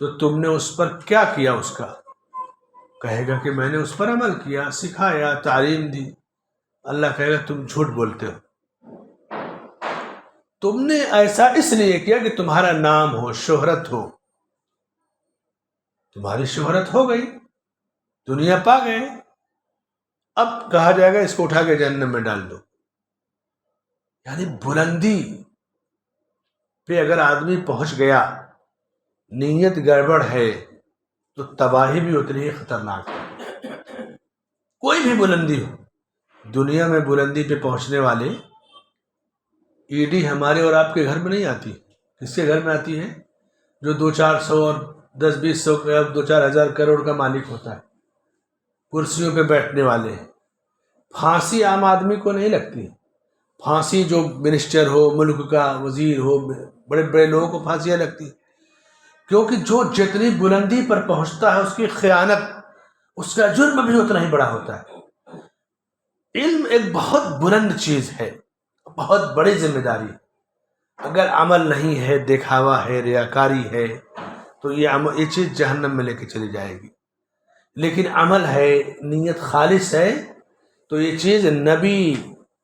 تو تم نے اس پر کیا کیا؟ اس کا کہے گا کہ میں نے اس پر عمل کیا، سکھایا، تعلیم دی۔ اللہ کہے گا تم جھوٹ بولتے ہو، تم نے ایسا اس لیے کیا کہ تمہارا نام ہو، شہرت ہو، تمہاری شہرت ہو گئی، دنیا پا گئے، اب کہا جائے گا اس کو اٹھا کے جہنم میں ڈال دو۔ یعنی بلندی پہ اگر آدمی پہنچ گیا، نیت گڑبڑ ہے تو تباہی بھی اتنی ہی خطرناک ہے۔ کوئی بھی بلندی ہو، دنیا میں بلندی پہ پہنچنے والے، ای ڈی ہمارے اور آپ کے گھر میں نہیں آتی، کس کے گھر میں آتی ہے؟ جو 200-400 اور 10-20 2-4 ہزار کروڑ کا مالک ہوتا ہے، کرسیوں پہ بیٹھنے والے ہیں۔ پھانسی عام آدمی کو نہیں لگتی، پھانسی جو منسٹر ہو، ملک کا وزیر ہو، بڑے بڑے لوگوں کو پھانسیاں لگتی ہیں، کیونکہ جو جتنی بلندی پر پہنچتا ہے اس کی خیانت، اس کا جرم بھی اتنا ہی بڑا ہوتا ہے۔ علم ایک بہت بلند چیز ہے، بہت بڑی ذمہ داری ہے۔ اگر عمل نہیں ہے، دکھاوا ہے، ریاکاری ہے، تو یہ چیز جہنم میں لے کے چلی جائے گی۔ لیکن عمل ہے، نیت خالص ہے، تو یہ چیز نبی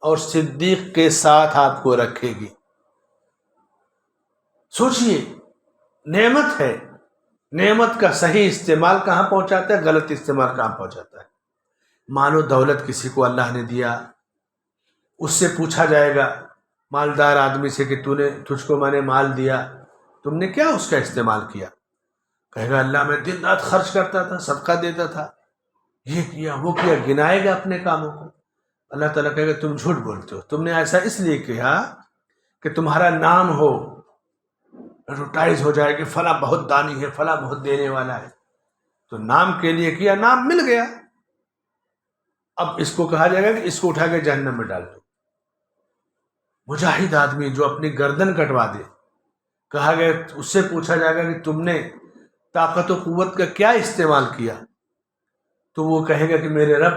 اور صدیق کے ساتھ آپ کو رکھے گی۔ سوچئے، نعمت ہے، نعمت کا صحیح استعمال کہاں پہنچاتا ہے، غلط استعمال کہاں پہنچاتا ہے۔ مال و دولت کسی کو اللہ نے دیا، اس سے پوچھا جائے گا مالدار آدمی سے کہ تجھ کو میں نے مال دیا، تم نے کیا اس کا استعمال کیا؟ کہے گا اللہ میں دن رات خرچ کرتا تھا، صدقہ دیتا تھا، یہ کیا وہ کیا، گنائے گا اپنے کاموں کو۔ اللہ تعالیٰ کہے گا تم جھوٹ بولتے ہو، تم نے ایسا اس لیے کیا کہ تمہارا نام ہو، ایڈورٹائز ہو جائے کہ فلاں بہت دانی ہے، فلاں بہت دینے والا ہے، تو نام کے لیے کیا، نام مل گیا۔ اب اس کو کہا جائے گا کہ اس کو اٹھا کے جہنم میں ڈال دو۔ مجاہد آدمی جو اپنی گردن کٹوا دے، کہا گیا اس سے پوچھا جائے گا کہ تم نے طاقت و قوت کا کیا استعمال کیا؟ تو وہ کہے گا کہ میرے رب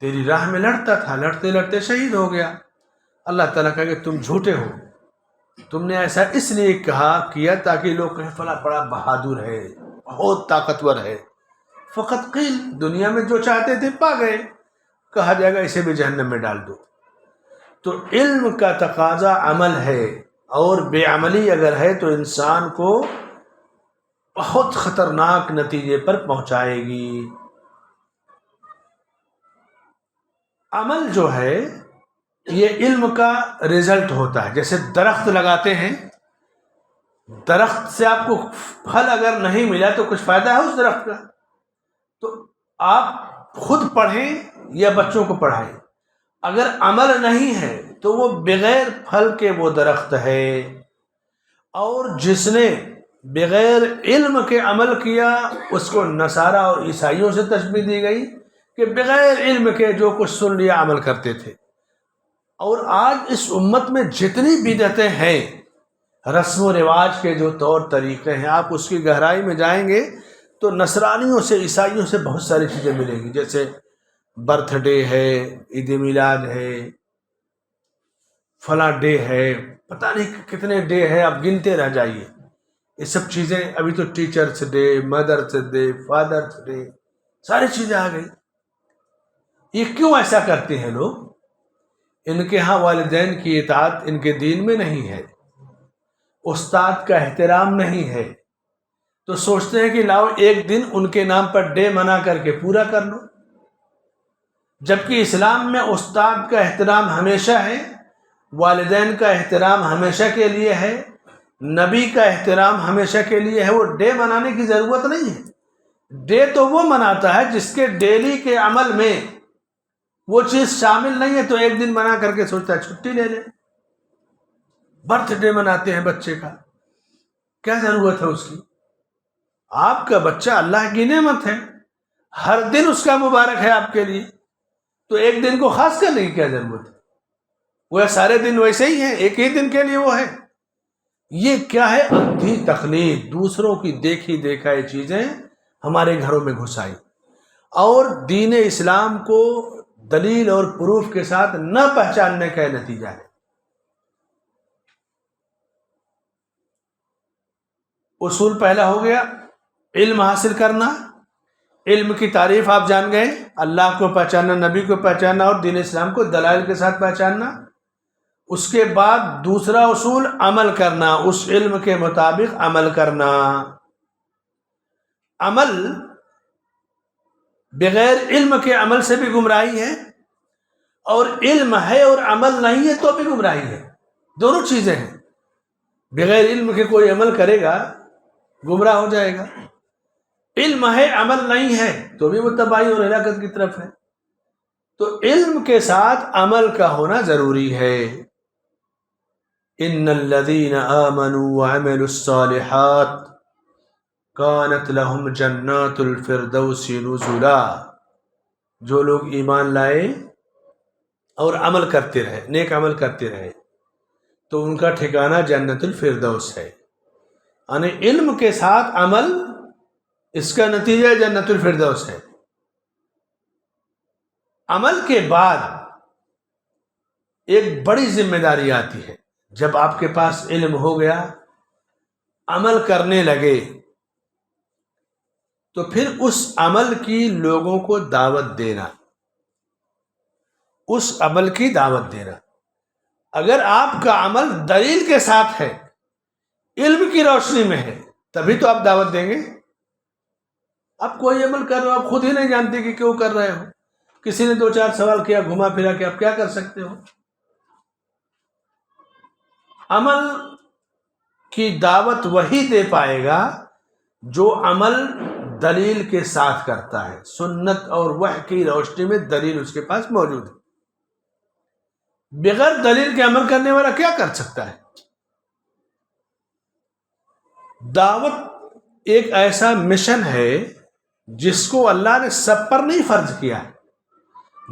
تیری راہ میں لڑتا تھا، لڑتے لڑتے شہید ہو گیا۔ اللہ تعالیٰ کہے گا تم جھوٹے ہو، تم نے ایسا اس لیے کیا تاکہ لوگ کہیں فلاں بڑا بہادر ہے، بہت طاقتور ہے۔ فقط قیل، دنیا میں جو چاہتے تھے پا گئے۔ کہا جائے گا اسے بھی جہنم میں ڈال دو۔ تو علم کا تقاضا عمل ہے، اور بے عملی اگر ہے تو انسان کو بہت خطرناک نتیجے پر پہنچائے گی۔ عمل جو ہے یہ علم کا رزلٹ ہوتا ہے۔ جیسے درخت لگاتے ہیں، درخت سے آپ کو پھل اگر نہیں ملا تو کچھ فائدہ ہے اس درخت کا؟ تو آپ خود پڑھیں یا بچوں کو پڑھائیں، اگر عمل نہیں ہے تو وہ بغیر پھل کے وہ درخت ہے۔ اور جس نے بغیر علم کے عمل کیا اس کو نصارہ اور عیسائیوں سے تشبیہ دی گئی کہ بغیر علم کے جو کچھ سن لیا عمل کرتے تھے۔ اور آج اس امت میں جتنی بدعتیں ہیں، رسم و رواج کے جو طور طریقے ہیں، آپ اس کی گہرائی میں جائیں گے تو نصرانیوں سے، عیسائیوں سے بہت ساری چیزیں ملیں گی۔ جیسے برتھ ڈے ہے، عید میلاد ہے، فلاں ڈے ہے، پتہ نہیں کتنے ڈے ہیں، آپ گنتے رہ جائیے۔ یہ سب چیزیں، ابھی تو ٹیچرس ڈے، مدرس ڈے، فادرس ڈے، ساری چیزیں آ گئی۔ یہ کیوں ایسا کرتے ہیں لوگ؟ ان کے ہاں والدین کی اطاعت ان کے دین میں نہیں ہے، استاد کا احترام نہیں ہے، تو سوچتے ہیں کہ لاؤ ایک دن ان کے نام پر ڈے منا کر کے پورا کر لو۔ جبکہ اسلام میں استاد کا احترام ہمیشہ ہے، والدین کا احترام ہمیشہ کے لیے ہے، نبی کا احترام ہمیشہ کے لیے ہے۔ وہ ڈے منانے کی ضرورت نہیں ہے۔ ڈے تو وہ مناتا ہے جس کے ڈیلی کے عمل میں وہ چیز شامل نہیں ہے، تو ایک دن منا کر کے سوچتا ہے چھٹی لے لے۔ برتھ ڈے مناتے ہیں بچے کا، کیا ضرورت ہے اس کی؟ آپ کا بچہ اللہ کی نعمت ہے، ہر دن اس کا مبارک ہے آپ کے لیے، تو ایک دن کو خاص کرنے کی کیا ضرورت ہے؟ وہ سارے دن ویسے ہی ہیں، ایک ہی دن کے لیے وہ ہے۔ یہ کیا ہے؟ اندھی تقلید، دوسروں کی دیکھی دیکھائی چیزیں ہمارے گھروں میں گھسائی، اور دین اسلام کو دلیل اور پروف کے ساتھ نہ پہچاننے کا نتیجہ ہے۔ اصول پہلا ہو گیا علم حاصل کرنا، علم کی تعریف آپ جان گئے، اللہ کو پہچاننا، نبی کو پہچاننا، اور دین اسلام کو دلائل کے ساتھ پہچاننا۔ اس کے بعد دوسرا اصول عمل کرنا، اس علم کے مطابق عمل کرنا۔ عمل بغیر علم کے عمل سے بھی گمراہی ہے، اور علم ہے اور عمل نہیں ہے تو بھی گمراہی ہے، دونوں چیزیں ہیں۔ بغیر علم کے کوئی عمل کرے گا گمراہ ہو جائے گا، علم ہے عمل نہیں ہے تو بھی وہ تباہی اور ہلاکت کی طرف ہے۔ تو علم کے ساتھ عمل کا ہونا ضروری ہے۔ ان الذين آمنوا وعملوا الصالحات كانت لهم جنات الفردوس نزلا، جو لوگ ایمان لائے اور عمل کرتے رہے، نیک عمل کرتے رہے، تو ان کا ٹھکانہ جنت الفردوس ہے۔ یعنی علم کے ساتھ عمل، اس کا نتیجہ جنت الفردوس ہے۔ عمل کے بعد ایک بڑی ذمہ داری آتی ہے. جب آپ کے پاس علم ہو گیا، عمل کرنے لگے، تو پھر اس عمل کی لوگوں کو دعوت دینا، اس عمل کی دعوت دینا. اگر آپ کا عمل دلیل کے ساتھ ہے، علم کی روشنی میں ہے، تبھی تو آپ دعوت دیں گے. آپ کوئی عمل کر رہے ہو، آپ خود ہی نہیں جانتے کہ کیوں کر رہے ہو. کسی نے 2-4 سوال کیا، گھما پھرا کے آپ کیا کر سکتے ہو؟ عمل کی دعوت وہی دے پائے گا جو عمل دلیل کے ساتھ کرتا ہے، سنت اور وحی کی روشنی میں دلیل اس کے پاس موجود ہے. بغیر دلیل کے عمل کرنے والا کیا کر سکتا ہے؟ دعوت ایک ایسا مشن ہے جس کو اللہ نے سب پر نہیں فرض کیا ہے.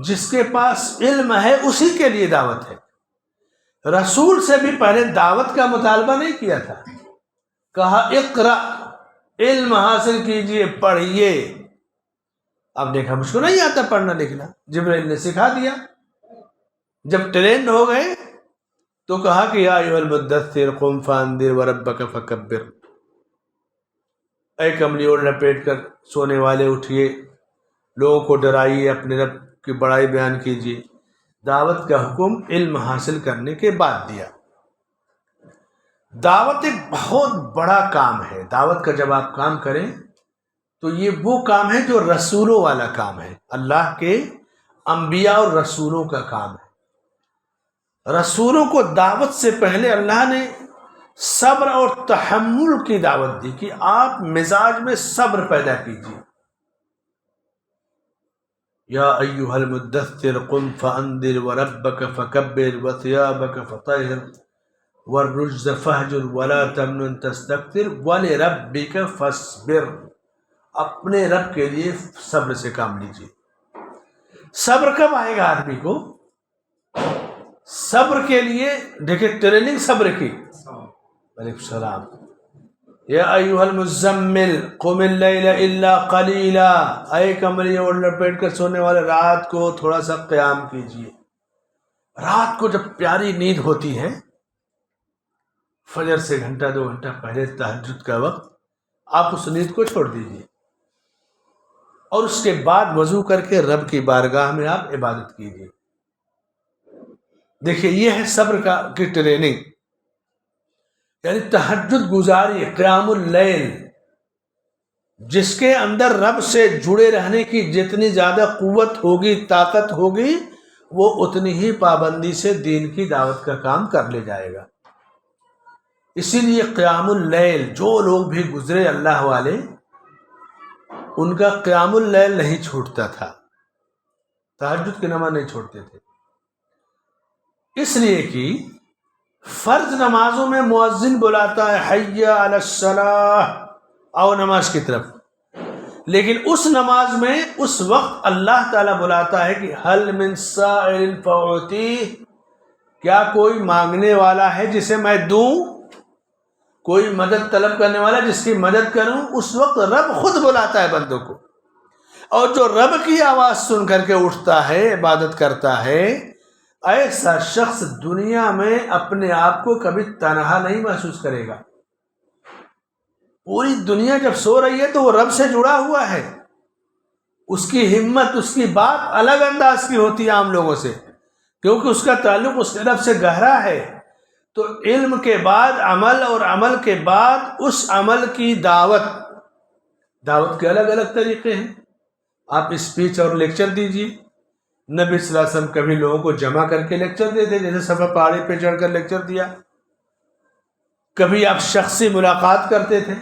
جس کے پاس علم ہے اسی کے لیے دعوت ہے. رسول سے بھی پہلے دعوت کا مطالبہ نہیں کیا تھا. کہا اقرا، علم حاصل کیجئے، پڑھیے. اب دیکھا مجھ کو نہیں آتا پڑھنا لکھنا، جبرائیل نے سکھا دیا. جب ٹرینڈ ہو گئے تو کہا کہ یا ایھا المدثر قم فانذر وربک فکبر، اے کملی اور لپیٹ کر سونے والے اٹھیے، لوگوں کو ڈرائیے، اپنے رب کی بڑائی بیان کیجیے. دعوت کا حکم علم حاصل کرنے کے بعد دیا. دعوت ایک بہت بڑا کام ہے. دعوت کا جب آپ کام کریں تو یہ وہ کام ہے جو رسولوں والا کام ہے، اللہ کے انبیاء اور رسولوں کا کام ہے. رسولوں کو دعوت سے پہلے اللہ نے صبر اور تحمل کی دعوت دی کہ آپ مزاج میں صبر پیدا کیجیے. یا ایھا المدثر قم فانذر وربک فکبر وثیابک فطہر والرجز فہجر ولا تمنن تستکثر ولربک فاصبر. اپنے رب کے لیے صبر سے کام لیجیے. صبر کب آئے گا آدمی کو؟ صبر کے لیے دیکھیں ٹریننگ صبر کی. وعلیکم السلام. یا ایھا المزمل قم اللیل الا قلیلا، اے کمری اور لپیٹ کر سونے والے، رات کو تھوڑا سا قیام کیجیے. رات کو جب پیاری نیند ہوتی ہے، فجر سے 1-2 گھنٹہ پہلے تہجد کا وقت، آپ اس نیند کو چھوڑ دیجیے اور اس کے بعد وضو کر کے رب کی بارگاہ میں آپ عبادت کیجیے. دیکھیے یہ ہے صبر کی ٹریننگ. یعنی تہجد گزاری، قیام اللیل، جس کے اندر رب سے جڑے رہنے کی جتنی زیادہ قوت ہوگی، طاقت ہوگی، وہ اتنی ہی پابندی سے دین کی دعوت کا کام کر لے جائے گا. اسی لیے قیام اللیل، جو لوگ بھی گزرے اللہ والے، ان کا قیام اللیل نہیں چھوٹتا تھا، تہجد کی نماز نہیں چھوڑتے تھے. اس لیے کہ فرض نمازوں میں مؤذن بلاتا ہے حی علی الصلاۃ، آؤ نماز کی طرف، لیکن اس نماز میں اس وقت اللہ تعالیٰ بلاتا ہے کہ حل من سائل فاعطیہ، کیا کوئی مانگنے والا ہے جسے میں دوں، کوئی مدد طلب کرنے والا جس کی مدد کروں. اس وقت رب خود بلاتا ہے بندوں کو. اور جو رب کی آواز سن کر کے اٹھتا ہے، عبادت کرتا ہے، ایسا شخص دنیا میں اپنے آپ کو کبھی تنہا نہیں محسوس کرے گا. پوری دنیا جب سو رہی ہے تو وہ رب سے جڑا ہوا ہے. اس کی ہمت، اس کی بات الگ انداز کی ہوتی ہے عام لوگوں سے، کیونکہ اس کا تعلق اس رب سے گہرا ہے. تو علم کے بعد عمل، اور عمل کے بعد اس عمل کی دعوت. دعوت کے الگ الگ طریقے ہیں. آپ اسپیچ اور لیکچر دیجیے. نبی صلی اللہ علیہ وسلم کبھی لوگوں کو جمع کر کے لیکچر دیتے، جیسے صفا پہاڑی پہ چڑھ کر لیکچر دیا. کبھی آپ شخصی ملاقات کرتے تھے،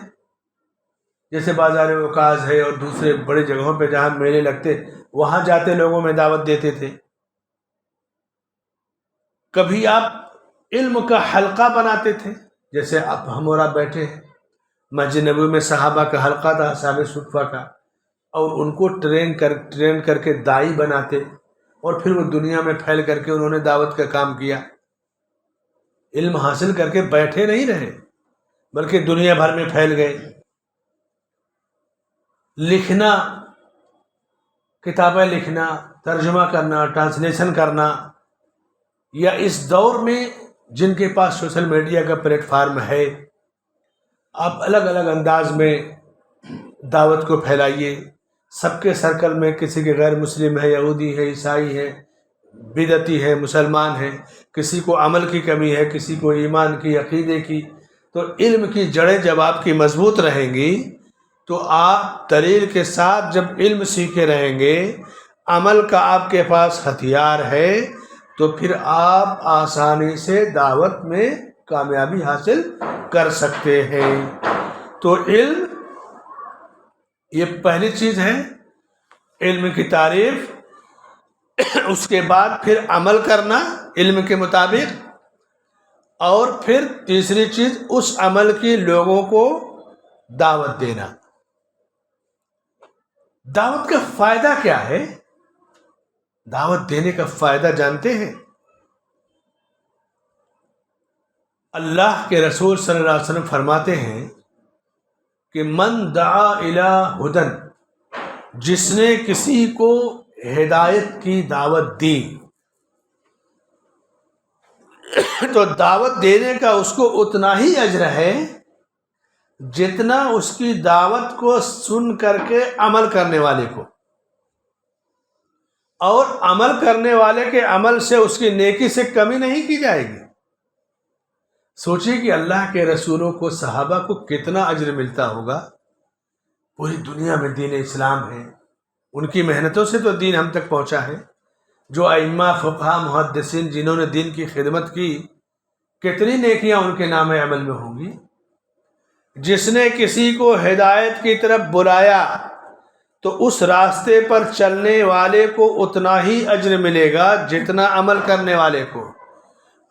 جیسے بازار وکاز ہے اور دوسرے بڑی جگہوں پہ جہاں میلے لگتے، وہاں جاتے لوگوں میں دعوت دیتے تھے. کبھی آپ علم کا حلقہ بناتے تھے، جیسے اب ہم اور آپ بیٹھے ہیں. مسجد نبوی میں صحابہ کا حلقہ تھا، اصحاب صفہ کا، اور ان کو ٹرین کر کے داعی بناتے، اور پھر وہ دنیا میں پھیل کر کے انہوں نے دعوت کا کام کیا. علم حاصل کر کے بیٹھے نہیں رہے، بلکہ دنیا بھر میں پھیل گئے. لکھنا، کتابیں لکھنا، ترجمہ کرنا، ٹرانسلیشن کرنا، یا اس دور میں جن کے پاس سوشل میڈیا کا پلیٹ فارم ہے، آپ الگ الگ انداز میں دعوت کو پھیلائیے. سب کے سرکل میں کسی کے غیر مسلم ہے، یہودی ہے، عیسائی ہے، بدعتی ہے، مسلمان ہے، کسی کو عمل کی کمی ہے، کسی کو ایمان کی، عقیدے کی. تو علم کی جڑیں جب آپ کی مضبوط رہیں گی تو آپ دلیل کے ساتھ جب علم سیکھے رہیں گے، عمل کا آپ کے پاس ہتھیار ہے، تو پھر آپ آسانی سے دعوت میں کامیابی حاصل کر سکتے ہیں. تو علم یہ پہلی چیز ہے، علم کی تعریف. اس کے بعد پھر عمل کرنا علم کے مطابق، اور پھر تیسری چیز اس عمل کی لوگوں کو دعوت دینا. دعوت کا فائدہ کیا ہے؟ دعوت دینے کا فائدہ جانتے ہیں؟ اللہ کے رسول صلی اللہ علیہ وسلم فرماتے ہیں کہ من دعا الی ہدن، جس نے کسی کو ہدایت کی دعوت دی تو دعوت دینے کا اس کو اتنا ہی اجر ہے جتنا اس کی دعوت کو سن کر کے عمل کرنے والے کو، اور عمل کرنے والے کے عمل سے اس کی نیکی سے کمی نہیں کی جائے گی. سوچیے کہ اللہ کے رسولوں کو، صحابہ کو کتنا اجر ملتا ہوگا. پوری دنیا میں دین اسلام ہے، ان کی محنتوں سے تو دین ہم تک پہنچا ہے. جو ائمہ، فقہا، محدثین جنہوں نے دین کی خدمت کی، کتنی نیکیاں ان کے نام عمل میں ہوں گی. جس نے کسی کو ہدایت کی طرف بلایا تو اس راستے پر چلنے والے کو اتنا ہی اجر ملے گا جتنا عمل کرنے والے کو.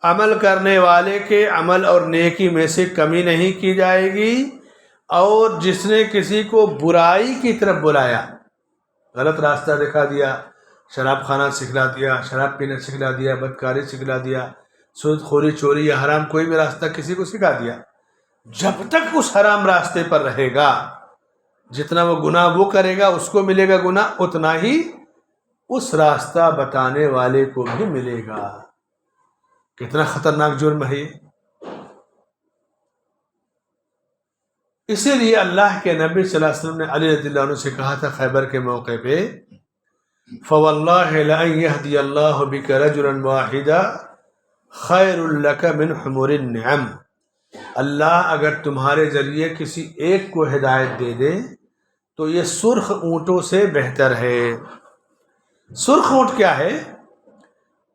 عمل کرنے والے کے عمل اور نیکی میں سے کمی نہیں کی جائے گی. اور جس نے کسی کو برائی کی طرف بلایا، غلط راستہ دکھا دیا، شراب خانہ سکھلا دیا، شراب پینا سکھلا دیا، بدکاری سکھلا دیا، سود خوری، چوری یا حرام کوئی بھی راستہ کسی کو سکھا دیا، جب تک اس حرام راستے پر رہے گا، جتنا وہ گناہ وہ کرے گا اس کو ملے گا گناہ، اتنا ہی اس راستہ بتانے والے کو بھی ملے گا. کتنا خطرناک جرم ہے یہ. اسی لیے اللہ کے نبی صلی اللہ علیہ وسلم نے علی رضی اللہ عنہ سے کہا تھا خیبر کے موقع پہ، فواللہ لئن یہدی اللہ بک رجلا واحدا خیر لک من حمر النعم. اللہ اگر تمہارے ذریعے کسی ایک کو ہدایت دے دے تو یہ سرخ اونٹوں سے بہتر ہے. سرخ اونٹ کیا ہے؟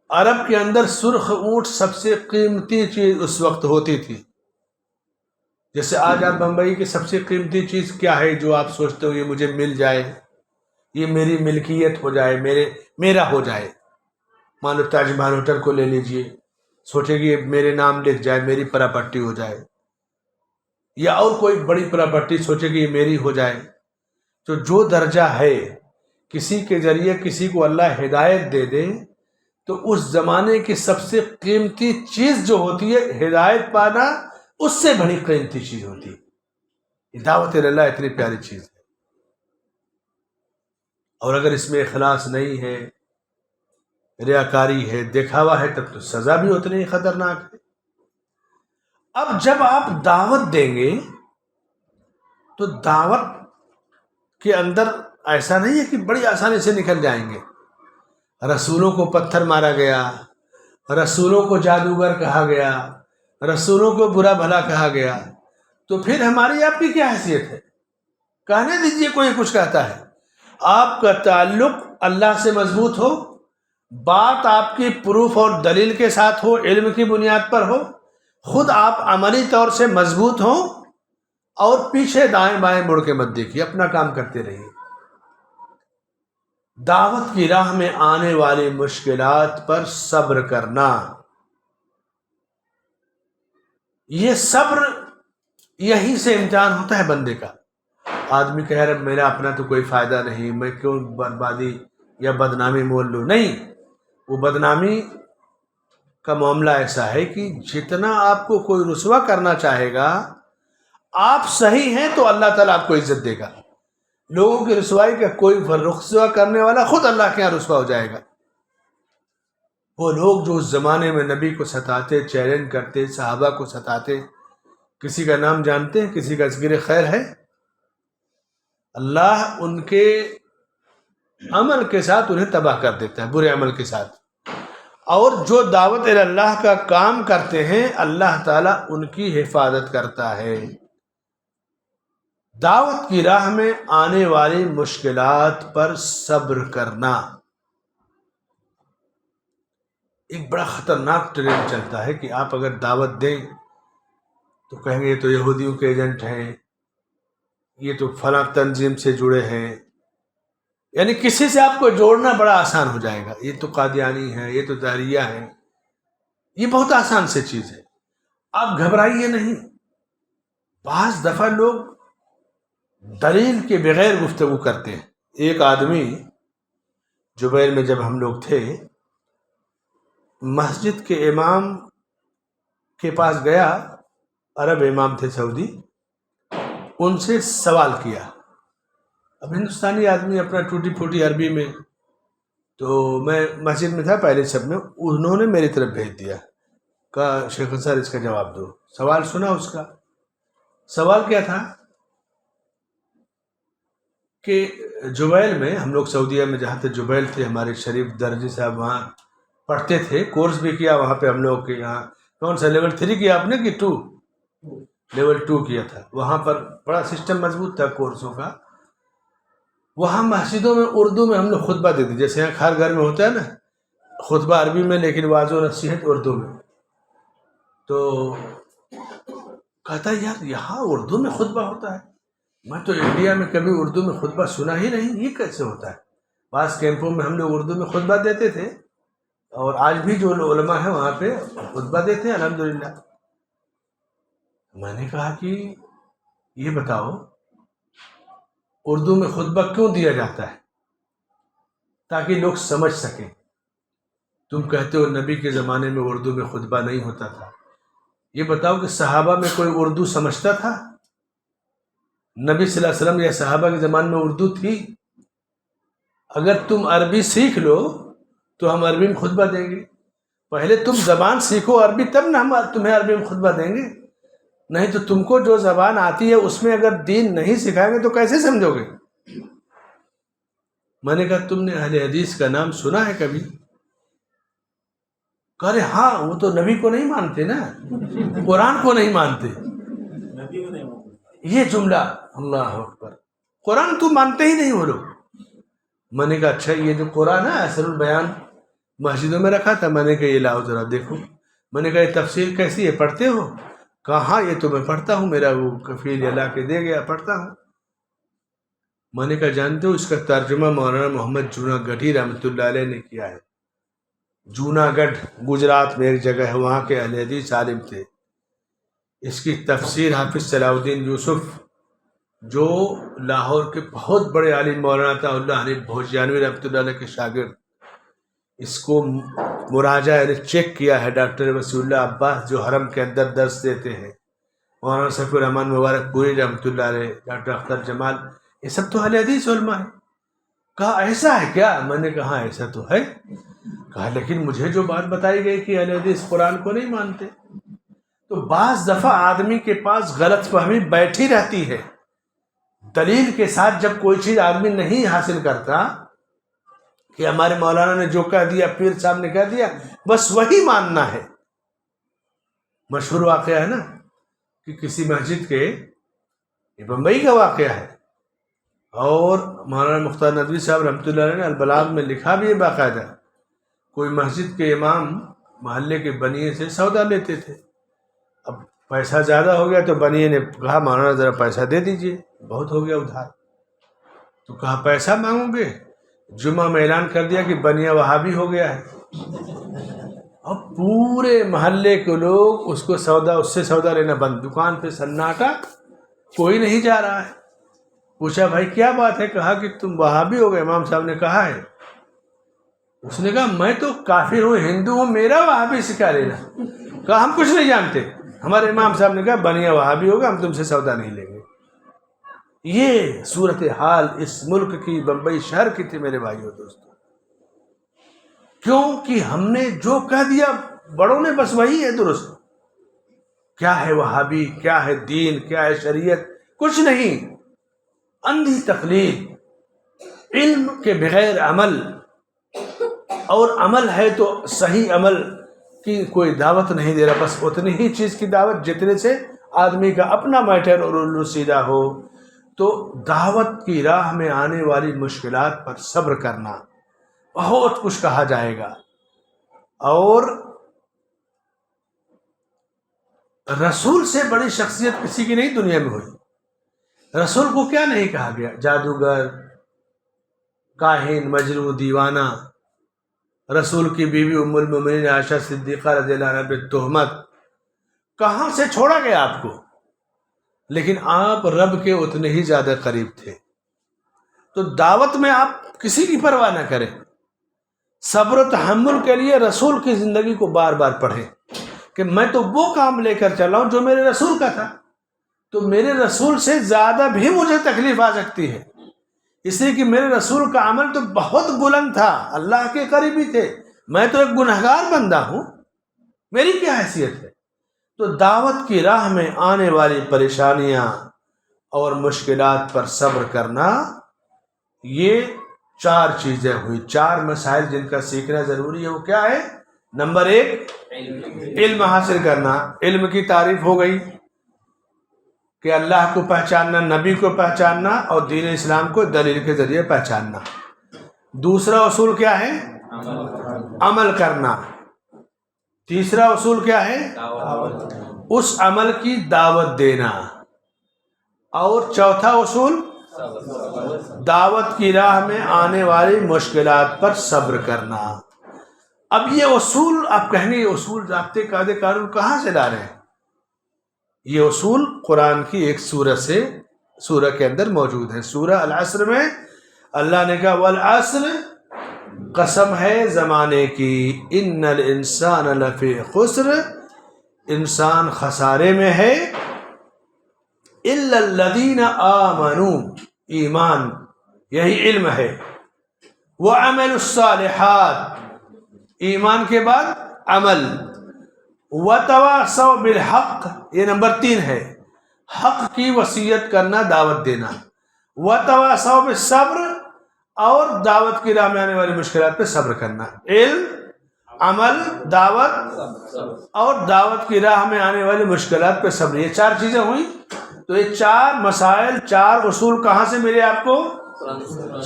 عرب کے اندر سرخ اونٹ سب سے قیمتی چیز اس وقت ہوتی تھی. جیسے آج آپ بمبئی کی سب سے قیمتی چیز کیا ہے جو آپ سوچتے ہو یہ مجھے مل جائے، یہ میری ملکیت ہو جائے، میرا ہو جائے. مان لو تاج محل ہوٹل کو لے لیجئے، سوچے کہ یہ میرے نام لکھ جائے، میری پراپرٹی ہو جائے، یا اور کوئی بڑی پراپرٹی سوچے کہ یہ میری ہو جائے. تو جو درجہ ہے، کسی کے ذریعے کسی کو اللہ ہدایت دے دے تو اس زمانے کی سب سے قیمتی چیز جو ہوتی ہے ہدایت پانا، اس سے بڑی قیمتی چیز ہوتی ہے. دعوت اللہ اتنی پیاری چیز ہے، اور اگر اس میں اخلاص نہیں ہے، ریاکاری ہے، دکھاوا ہے، تب تو سزا بھی اتنی ہی خطرناک ہے. اب جب آپ دعوت دیں گے تو دعوت کے اندر ایسا نہیں ہے کہ بڑی آسانی سے نکل جائیں گے. رسولوں کو پتھر مارا گیا، رسولوں کو جادوگر کہا گیا، رسولوں کو برا بھلا کہا گیا، تو پھر ہماری آپ کی کیا حیثیت ہے؟ کہنے دیجئے کوئی کچھ کہتا ہے. آپ کا تعلق اللہ سے مضبوط ہو، بات آپ کی پروف اور دلیل کے ساتھ ہو، علم کی بنیاد پر ہو، خود آپ عملی طور سے مضبوط ہوں، اور پیچھے دائیں بائیں مڑ کے مت دیکھیے، اپنا کام کرتے رہیے. دعوت کی راہ میں آنے والی مشکلات پر صبر کرنا، یہ صبر یہیں سے امتحان ہوتا ہے بندے کا. آدمی کہہ رہا میرا اپنا تو کوئی فائدہ نہیں، میں کیوں بربادی یا بدنامی مول لوں. نہیں، وہ بدنامی کا معاملہ ایسا ہے کہ جتنا آپ کو کوئی رسوا کرنا چاہے گا، آپ صحیح ہیں تو اللہ تعالیٰ آپ کو عزت دے گا. لوگوں کی رسوائی کا کوئی رسوا کرنے والا خود اللہ کے یہاں رسوا ہو جائے گا۔ وہ لوگ جو اس زمانے میں نبی کو ستاتے، چیلنج کرتے، صحابہ کو ستاتے، کسی کا نام جانتے ہیں، کسی کا ذکر خیر ہے؟ اللہ ان کے عمل کے ساتھ انہیں تباہ کر دیتا ہے، برے عمل کے ساتھ۔ اور جو دعوت اللہ کا کام کرتے ہیں اللہ تعالیٰ ان کی حفاظت کرتا ہے۔ دعوت کی راہ میں آنے والی مشکلات پر صبر کرنا ایک بڑا خطرناک ٹرینڈ چلتا ہے کہ آپ اگر دعوت دیں تو کہیں گے یہ تو یہودیوں کے ایجنٹ ہیں، یہ تو فلاں تنظیم سے جڑے ہیں، یعنی کسی سے آپ کو جوڑنا بڑا آسان ہو جائے گا، یہ تو قادیانی ہے، یہ تو دہریہ ہے، یہ بہت آسان سے چیز ہے۔ آپ گھبرائیے نہیں۔ بعض دفعہ لوگ دلیل کے بغیر گفتگو کرتے ہیں۔ ایک آدمی جبیل میں جب ہم لوگ تھے، مسجد کے امام کے پاس گیا، عرب امام تھے سعودی، ان سے سوال کیا۔ اب ہندوستانی آدمی اپنا ٹوٹی پھوٹی عربی میں، تو میں مسجد میں تھا پہلے سب میں، انہوں نے میری طرف بھیج دیا، کہا شیخ انصار اس کا جواب دو۔ سوال سنا اس کا، سوال کیا تھا کہ جبیل میں، ہم لوگ سعودیہ میں جہاں تک جبیل تھے، ہمارے شریف درجی صاحب وہاں پڑھتے تھے، کورس بھی کیا وہاں پہ ہم لوگ کے یہاں۔ کون سا لیول 3 کیا آپ نے کہ 2؟ لیول 2 کیا تھا۔ وہاں پر بڑا سسٹم مضبوط تھا کورسوں کا۔ وہاں مسجدوں میں اردو میں ہم لوگ خطبہ دیتے، جیسے یہاں ہر گھر میں ہوتا ہے نا خطبہ عربی میں لیکن واضح و نصیحت اردو میں۔ تو کہتا ہے یار یہاں اردو میں خطبہ ہوتا ہے، میں تو انڈیا میں کبھی اردو میں خطبہ سنا ہی نہیں، یہ کیسے ہوتا ہے؟ بعض کیمپوں میں ہم لوگ اردو میں خطبہ دیتے تھے، اور آج بھی جو علماء ہیں وہاں پہ خطبہ دیتے ہیں الحمدللہ۔ میں نے کہا کہ یہ بتاؤ اردو میں خطبہ کیوں دیا جاتا ہے؟ تاکہ لوگ سمجھ سکیں۔ تم کہتے ہو نبی کے زمانے میں اردو میں خطبہ نہیں ہوتا تھا، یہ بتاؤ کہ صحابہ میں کوئی اردو سمجھتا تھا؟ نبی صلی اللہ علیہ وسلم یا صحابہ کے زمانے میں اردو تھی؟ اگر تم عربی سیکھ لو تو ہم عربی میں خطبہ دیں گے۔ پہلے تم زبان سیکھو عربی، تب نہ ہم تمہیں عربی میں خطبہ دیں گے۔ نہیں تو تم کو جو زبان آتی ہے اس میں اگر دین نہیں سکھائیں گے تو کیسے سمجھو گے؟ میں نے کہا تم نے اہل حدیث کا نام سنا ہے کبھی؟ کہہ رہے ہاں، وہ تو نبی کو نہیں مانتے نا، قرآن کو نہیں مانتے۔ یہ جملہ اللہ اکبر، قرآن تو مانتے ہی نہیں وہ لوگ۔ میں نے کہا اچھا یہ جو قرآن ہے اثر البیان مسجدوں میں رکھا تھا، میں نے کہا یہ لاؤ ذرا دیکھو۔ میں نے کہا یہ تفسیر کیسی ہے، پڑھتے ہو؟ کہا ہاں یہ تو میں پڑھتا ہوں، میرا وہ کفیل لا کے دے گیا، پڑھتا ہوں۔ میں نے کہا جانتے ہو اس کا ترجمہ مولانا محمد جوناگڈھی رحمۃ اللہ علیہ نے کیا ہے۔ جوناگڑھ گجرات میں ایک جگہ ہے، وہاں کے اہل حدیث عالم تھے۔ اس کی تفسیر حافظ صلاح الدین یوسف جو لاہور کے بہت بڑے عالم مولانا تھا اللہ حنیف بھوجیانوی رحمۃ اللہ علیہ کے شاگرد، اس کو مراجعہ یعنی چیک کیا ہے ڈاکٹر وسیع اللہ عباس جو حرم کے اندر درس دیتے ہیں، مولانا صفی الرحمن مبارک پوری رحمۃ اللہ علیہ، ڈاکٹر اختر جمال، یہ سب تو اہل حدیث علماء ہیں۔ کہا ایسا ہے کیا؟ میں نے کہا ایسا تو ہے۔ کہا لیکن مجھے جو بات بتائی گئی کہ اہل حدیث قرآن کو نہیں مانتے۔ تو بعض دفعہ آدمی کے پاس غلط فہمی بیٹھی رہتی ہے، دلیل کے ساتھ جب کوئی چیز آدمی نہیں حاصل کرتا کہ ہمارے مولانا نے جو کہہ دیا، پیر صاحب نے کہہ دیا، بس وہی ماننا ہے۔ مشہور واقعہ ہے نا کہ کسی مسجد کے، یہ بمبئی کا واقعہ ہے، اور مولانا مختار ندوی صاحب رحمۃ اللہ علیہ نے البلاغ میں لکھا بھی ہے باقاعدہ، کوئی مسجد کے امام محلے کے بنیے سے سودا لیتے تھے۔ اب پیسہ زیادہ ہو گیا تو بنیے نے کہا مولانا ذرا پیسہ دے دیجئے، بہت ہو گیا ادھار۔ تو کہا پیسہ مانگو گے؟ جمعہ میں اعلان کر دیا کہ بنیا وہابی ہو گیا ہے۔ اب پورے محلے کے لوگ اس سے سودا لینا بند، دکان پہ سناٹا، کوئی نہیں جا رہا ہے۔ پوچھا بھائی کیا بات ہے؟ کہا کہ تم وہابی ہو گئے، امام صاحب نے کہا ہے۔ اس نے کہا میں تو کافر ہوں، ہندو ہوں، میرا وہابی سے کیا لینا؟ کہا ہم کچھ نہیں جانتے، ہمارے امام صاحب نے کہا بنیا وہابی ہوگا، ہم تم سے سودا نہیں لیں گے۔ یہ صورت حال اس ملک کی، بمبئی شہر کی تھی میرے بھائیوں دوستوں. کیوں کہ ہم نے جو کہہ دیا بڑوں نے بس وہی ہے درست. کیا ہے وہابی، کیا ہے دین، کیا ہے شریعت؟ کچھ نہیں، اندھی تقلید، علم کے بغیر عمل، اور عمل ہے تو صحیح عمل کی کوئی دعوت نہیں دے رہا، بس اتنی ہی چیز کی دعوت جتنے سے آدمی کا اپنا میٹر اور الو سیدھا ہو. تو دعوت کی راہ میں آنے والی مشکلات پر صبر کرنا، بہت کچھ کہا جائے گا. اور رسول سے بڑی شخصیت کسی کی نہیں دنیا میں ہوئی. رسول کو کیا نہیں کہا گیا؟ جادوگر، کاہن، مجنون، دیوانہ. رسول کی بیوی ام المومنین عائشہ صدیقہ رضی اللہ عنہا پہ تہمت. کہاں سے چھوڑا گیا آپ کو؟ لیکن آپ رب کے اتنے ہی زیادہ قریب تھے. تو دعوت میں آپ کسی کی پرواہ نہ کریں. صبر و تحمل کے لیے رسول کی زندگی کو بار بار پڑھیں کہ میں تو وہ کام لے کر چلا ہوں جو میرے رسول کا تھا، تو میرے رسول سے زیادہ بھی مجھے تکلیف آ سکتی ہے، اس لیے کہ میرے رسول کا عمل تو بہت بلند تھا، اللہ کے قریبی تھے. میں تو ایک گنہگار بندہ ہوں، میری کیا حیثیت ہے؟ تو دعوت کی راہ میں آنے والی پریشانیاں اور مشکلات پر صبر کرنا، یہ 4 چیزیں ہوئی، 4 مسائل جن کا سیکھنا ضروری ہے. وہ کیا ہے؟ نمبر 1 علم حاصل کرنا. علم کی تعریف ہو گئی کہ اللہ کو پہچاننا، نبی کو پہچاننا اور دین اسلام کو دلیل کے ذریعے پہچاننا. دوسرا اصول کیا ہے؟ عمل کرنا. تیسرا اصول کیا ہے؟ اس عمل کی دعوت دینا. اور چوتھا اصول دعوت کی راہ میں آنے والی مشکلات پر صبر کرنا. اب یہ اصول آپ کہیں گے اصول، ضابطے، قاعدے، قانون کہاں سے لا رہے ہیں؟ یہ اصول قرآن کی ایک سورہ کے اندر موجود ہے. سورہ العصر میں اللہ نے کہا والعصر، قسم ہے زمانے کی، ان الانسان لفی خسر، انسان خسارے میں ہے، الا الذین آمنوا، ایمان یہی علم ہے، وعملوا الصالحات، ایمان کے بعد عمل، وتواصوا بالحق، یہ نمبر 3 ہے، حق کی وصیت کرنا، دعوت دینا، وتواصوا بالصبر، اور دعوت کی راہ میں آنے والی مشکلات پہ صبر کرنا. علم، عمل، دعوت، اور دعوت کی راہ میں آنے والی مشکلات پہ صبر. یہ 4 چیزیں ہوئیں. تو یہ 4 مسائل، 4 اصول کہاں سے ملے آپ کو؟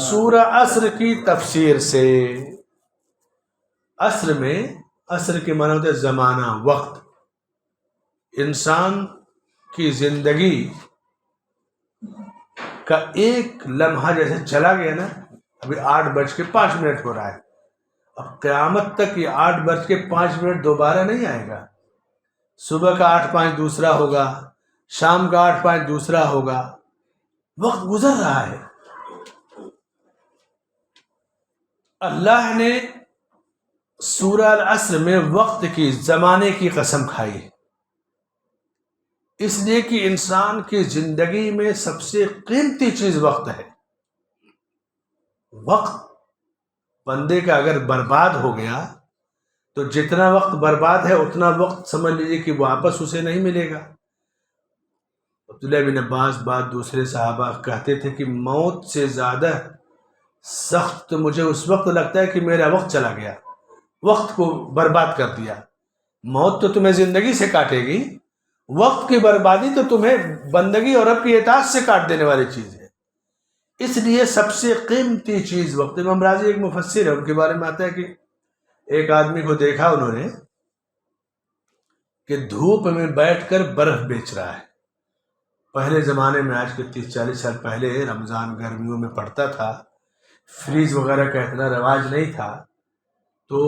سورہ عصر کی تفسیر سے. عصر میں، عصر کے معنی ہوتے زمانہ، وقت. انسان کی زندگی کا ایک لمحہ جیسے چلا گیا نا، ابھی 8:05 ہو رہا ہے، اب قیامت تک یہ 8:05 دوبارہ نہیں آئے گا. صبح کا 8:05 دوسرا ہوگا، شام کا 8:05 دوسرا ہوگا. وقت گزر رہا ہے. اللہ نے سورہ العصر میں وقت کی، زمانے کی قسم کھائی، اس لیے کہ انسان کی زندگی میں سب سے قیمتی چیز وقت ہے. وقت بندے کا اگر برباد ہو گیا تو جتنا وقت برباد ہے اتنا وقت سمجھ لیجیے کہ واپس اسے نہیں ملے گا. عبداللہ بن عباس بعد دوسرے صحابہ کہتے تھے کہ موت سے زیادہ سخت مجھے اس وقت لگتا ہے کہ میرا وقت چلا گیا، وقت کو برباد کر دیا. موت تو تمہیں زندگی سے کاٹے گی، وقت کی بربادی تو تمہیں بندگی اور رب کی اطاعت سے کاٹ دینے والی چیز ہے. اس لیے سب سے قیمتی چیز وقت. امام راضی ایک مفسر ہے، ان کے بارے میں آتا ہے کہ ایک آدمی کو دیکھا انہوں نے کہ دھوپ میں بیٹھ کر برف بیچ رہا ہے. پہلے زمانے میں، آج کے 30-40 سال پہلے، رمضان گرمیوں میں پڑتا تھا، فریج وغیرہ کا اتنا رواج نہیں تھا، تو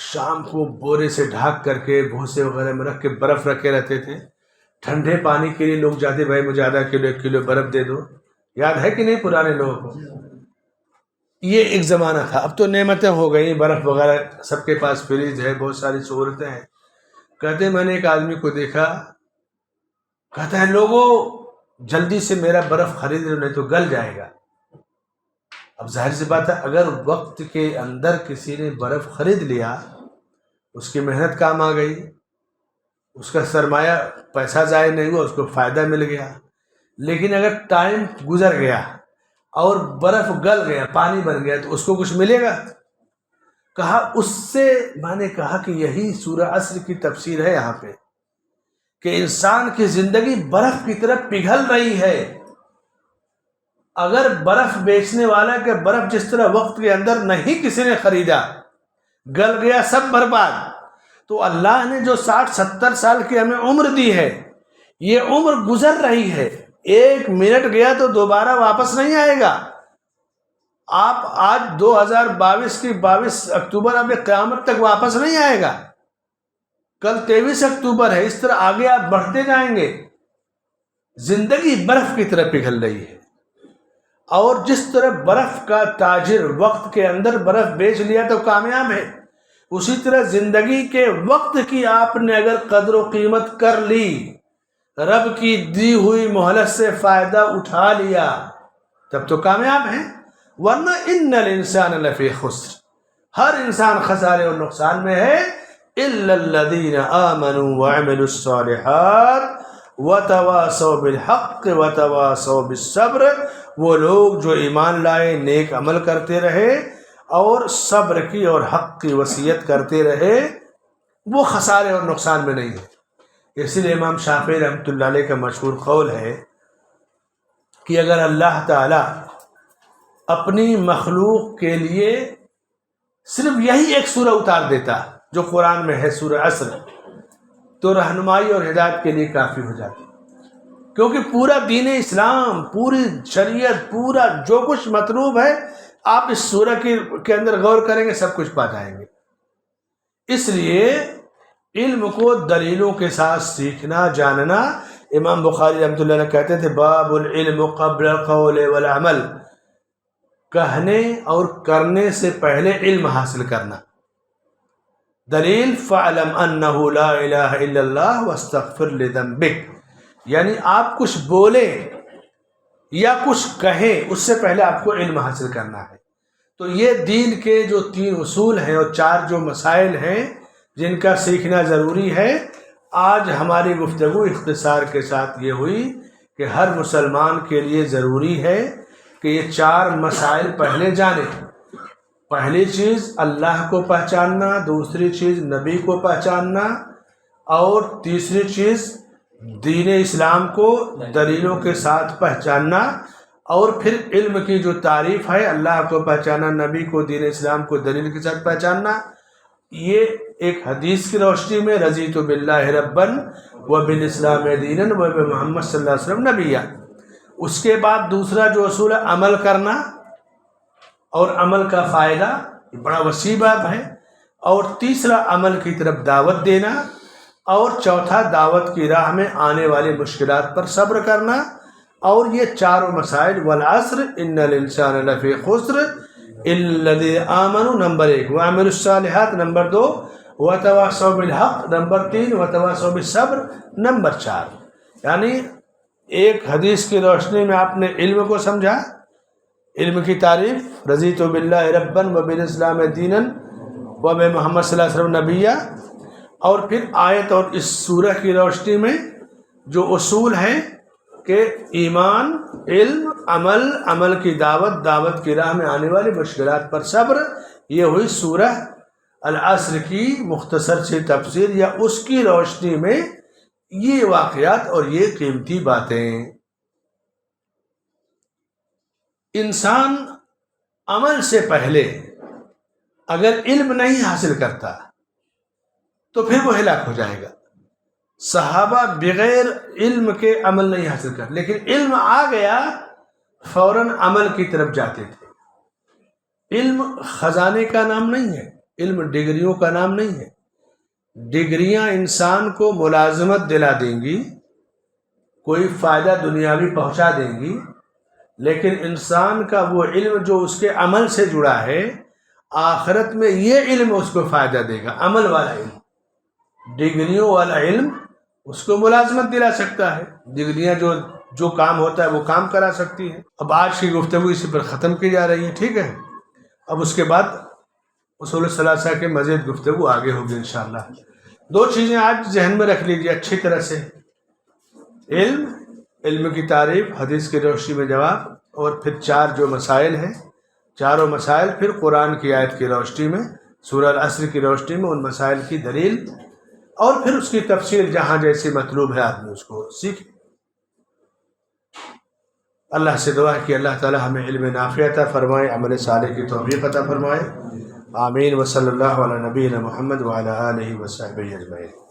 شام کو بورے سے ڈھانک کر کے بھوسے وغیرہ میں رکھ کے برف رکھے رہتے تھے. ٹھنڈے پانی کے لیے لوگ جاتے، بھائی مجھے آدھا کلو 1 کلو برف دے دو. یاد ہے کہ نہیں پرانے لوگوں کو؟ یہ ایک زمانہ تھا. اب تو نعمتیں ہو گئی، برف وغیرہ سب کے پاس فریج ہے، بہت ساری سہولتیں ہیں. کہتے ہیں میں نے ایک آدمی کو دیکھا، کہتا ہے لوگوں جلدی سے میرا برف خرید لو نہیں تو گل جائے گا۔ اب ظاہر سی بات ہے اگر وقت کے اندر کسی نے برف خرید لیا، اس کی محنت کام آ گئی، اس کا سرمایہ پیسہ ضائع نہیں ہوا، اس کو فائدہ مل گیا۔ لیکن اگر ٹائم گزر گیا اور برف گل گیا، پانی بن گیا، تو اس کو کچھ ملے گا؟ کہا اس سے میں نے کہا کہ یہی سورہ عصر کی تفسیر ہے یہاں پہ، کہ انسان کی زندگی برف کی طرح پگھل رہی ہے۔ اگر برف بیچنے والا کہ برف جس طرح وقت کے اندر نہیں کسی نے خریدا، گل گیا، سب برباد، تو اللہ نے جو 60-70 سال کی ہمیں عمر دی ہے، یہ عمر گزر رہی ہے، 1 منٹ گیا تو دوبارہ واپس نہیں آئے گا۔ آپ آج 2022 کی 22 اکتوبر اب قیامت تک واپس نہیں آئے گا، کل 23 اکتوبر ہے، اس طرح آگے آپ بڑھتے جائیں گے۔ زندگی برف کی طرح پگھل رہی ہے، اور جس طرح برف کا تاجر وقت کے اندر برف بیچ لیا تو کامیاب ہے، اسی طرح زندگی کے وقت کی آپ نے اگر قدر و قیمت کر لی، رب کی دی ہوئی مہلت سے فائدہ اٹھا لیا، تب تو کامیاب ہے۔ ورنہ ان الانسان لفی خسر، ہر انسان خسارے اور نقصان میں ہے، الا الذین آمنوا وعملوا الصالحات وتواصوا بالحق وتواصوا بالصبر، وہ لوگ جو ایمان لائے، نیک عمل کرتے رہے اور صبر کی اور حق کی وصیت کرتے رہے، وہ خسارے اور نقصان میں نہیں ہے۔ اسی لیے امام شافعی رحمۃ اللہ علیہ کا مشہور قول ہے کہ اگر اللہ تعالی اپنی مخلوق کے لیے صرف یہی ایک سورہ اتار دیتا جو قرآن میں ہے، سورہ عصر، تو رہنمائی اور ہدایت کے لیے کافی ہو جاتی، کیونکہ پورا دین اسلام، پوری شریعت، پورا جو کچھ مطلوب ہے آپ اس سورہ کے اندر غور کریں گے، سب کچھ پا جائیں گے۔ اس لیے علم کو دلیلوں کے ساتھ سیکھنا، جاننا، امام بخاری رحمۃ اللہ علیہ کہتے تھے باب العلم قبل القول والعمل، کہنے اور کرنے سے پہلے علم حاصل کرنا۔ دلیل فَعْلَمْ أَنَّهُ لَا إِلَهَ إِلَّا اللَّهُ وَاسْتَغْفِرْ لِذَنبِكَ، یعنی آپ کچھ بولیں یا کچھ کہیں اس سے پہلے آپ کو علم حاصل کرنا ہے۔ تو یہ دین کے جو 3 اصول ہیں اور 4 جو مسائل ہیں جن کا سیکھنا ضروری ہے، آج ہماری گفتگو اختصار کے ساتھ یہ ہوئی کہ ہر مسلمان کے لیے ضروری ہے کہ یہ 4 مسائل پہلے جانے۔ پہلی چیز اللہ کو پہچاننا، دوسری چیز نبی کو پہچاننا، اور تیسری چیز دین اسلام کو دلیلوں کے ساتھ پہچاننا، اور پھر علم کی جو تعریف ہے، اللہ کو پہچانا، نبی کو، دین اسلام کو دلیل کے ساتھ پہچاننا۔ یہ ایک حدیث کی روشنی میں رضیت باللہ ربًا وبالاسلام دینا وبمحمد صلی اللہ علیہ وسلم نبیًا۔ اس کے بعد دوسرا جو اصول ہے عمل کرنا، اور عمل کا فائدہ بڑا وسیع باب ہے، اور تیسرا عمل کی طرف دعوت دینا، اور چوتھا دعوت کی راہ میں آنے والی مشکلات پر صبر کرنا۔ اور یہ 4 مسائل، والعصر ان الانسان لفی خسر الا الذین آمنوا نمبر 1، وعملوا الصالحات نمبر 2، وتواصوا بالحق نمبر 3، وتواصوا بالصبر نمبر 4۔ یعنی ایک حدیث کی روشنی میں آپ نے علم کو سمجھا، علم کی تعریف، رضیت باللہ ربًا وبالاسلام دینا وبمحمد صلی اللہ علیہ وسلم نبیًا، اور پھر آیت اور اس سورہ کی روشنی میں جو اصول ہیں کہ ایمان، علم، عمل، عمل کی دعوت، دعوت کی راہ میں آنے والی مشکلات پر صبر، یہ ہوئی سورہ العصر کی مختصر سی تفسیر، یا اس کی روشنی میں یہ واقعات اور یہ قیمتی باتیں۔ انسان عمل سے پہلے اگر علم نہیں حاصل کرتا تو پھر وہ ہلاک ہو جائے گا۔ صحابہ بغیر علم کے عمل نہیں حاصل کر، لیکن علم آ گیا فوراً عمل کی طرف جاتے تھے۔ علم خزانے کا نام نہیں ہے، علم ڈگریوں کا نام نہیں ہے۔ ڈگریاں انسان کو ملازمت دلا دیں گی، کوئی فائدہ دنیاوی پہنچا دیں گی، لیکن انسان کا وہ علم جو اس کے عمل سے جڑا ہے، آخرت میں یہ علم اس کو فائدہ دے گا، عمل والا علم۔ ڈگریوں والا علم اس کو ملازمت دلا سکتا ہے، ڈگریاں جو جو کام ہوتا ہے وہ کام کرا سکتی ہے۔ اب آج کی گفتگو اسی پر ختم کی جا رہی ہے، ٹھیک ہے؟ اب اس کے بعد اصول ثلاثہ کے مزید گفتگو آگے ہوگی انشاءاللہ۔ 2 چیزیں آج ذہن میں رکھ لیجیے اچھی طرح سے، علم کی تعریف، حدیث کی روشنی میں جواب، اور پھر 4 جو مسائل ہیں، چاروں مسائل پھر قرآن کی آیت کی روشنی میں، سورہ العصر کی روشنی میں ان مسائل کی دلیل، اور پھر اس کی تفسیر جہاں جیسی مطلوب ہے آدمی اس کو سیکھے۔ اللہ سے دعا ہے کہ اللہ تعالی ہمیں علم نافع عطا فرمائے، عمل صالح کی توفیق عطا فرمائے، آمین۔ وصلی اللہ علی نبینا محمد وعلی آلہ وصحبہ اجمعین۔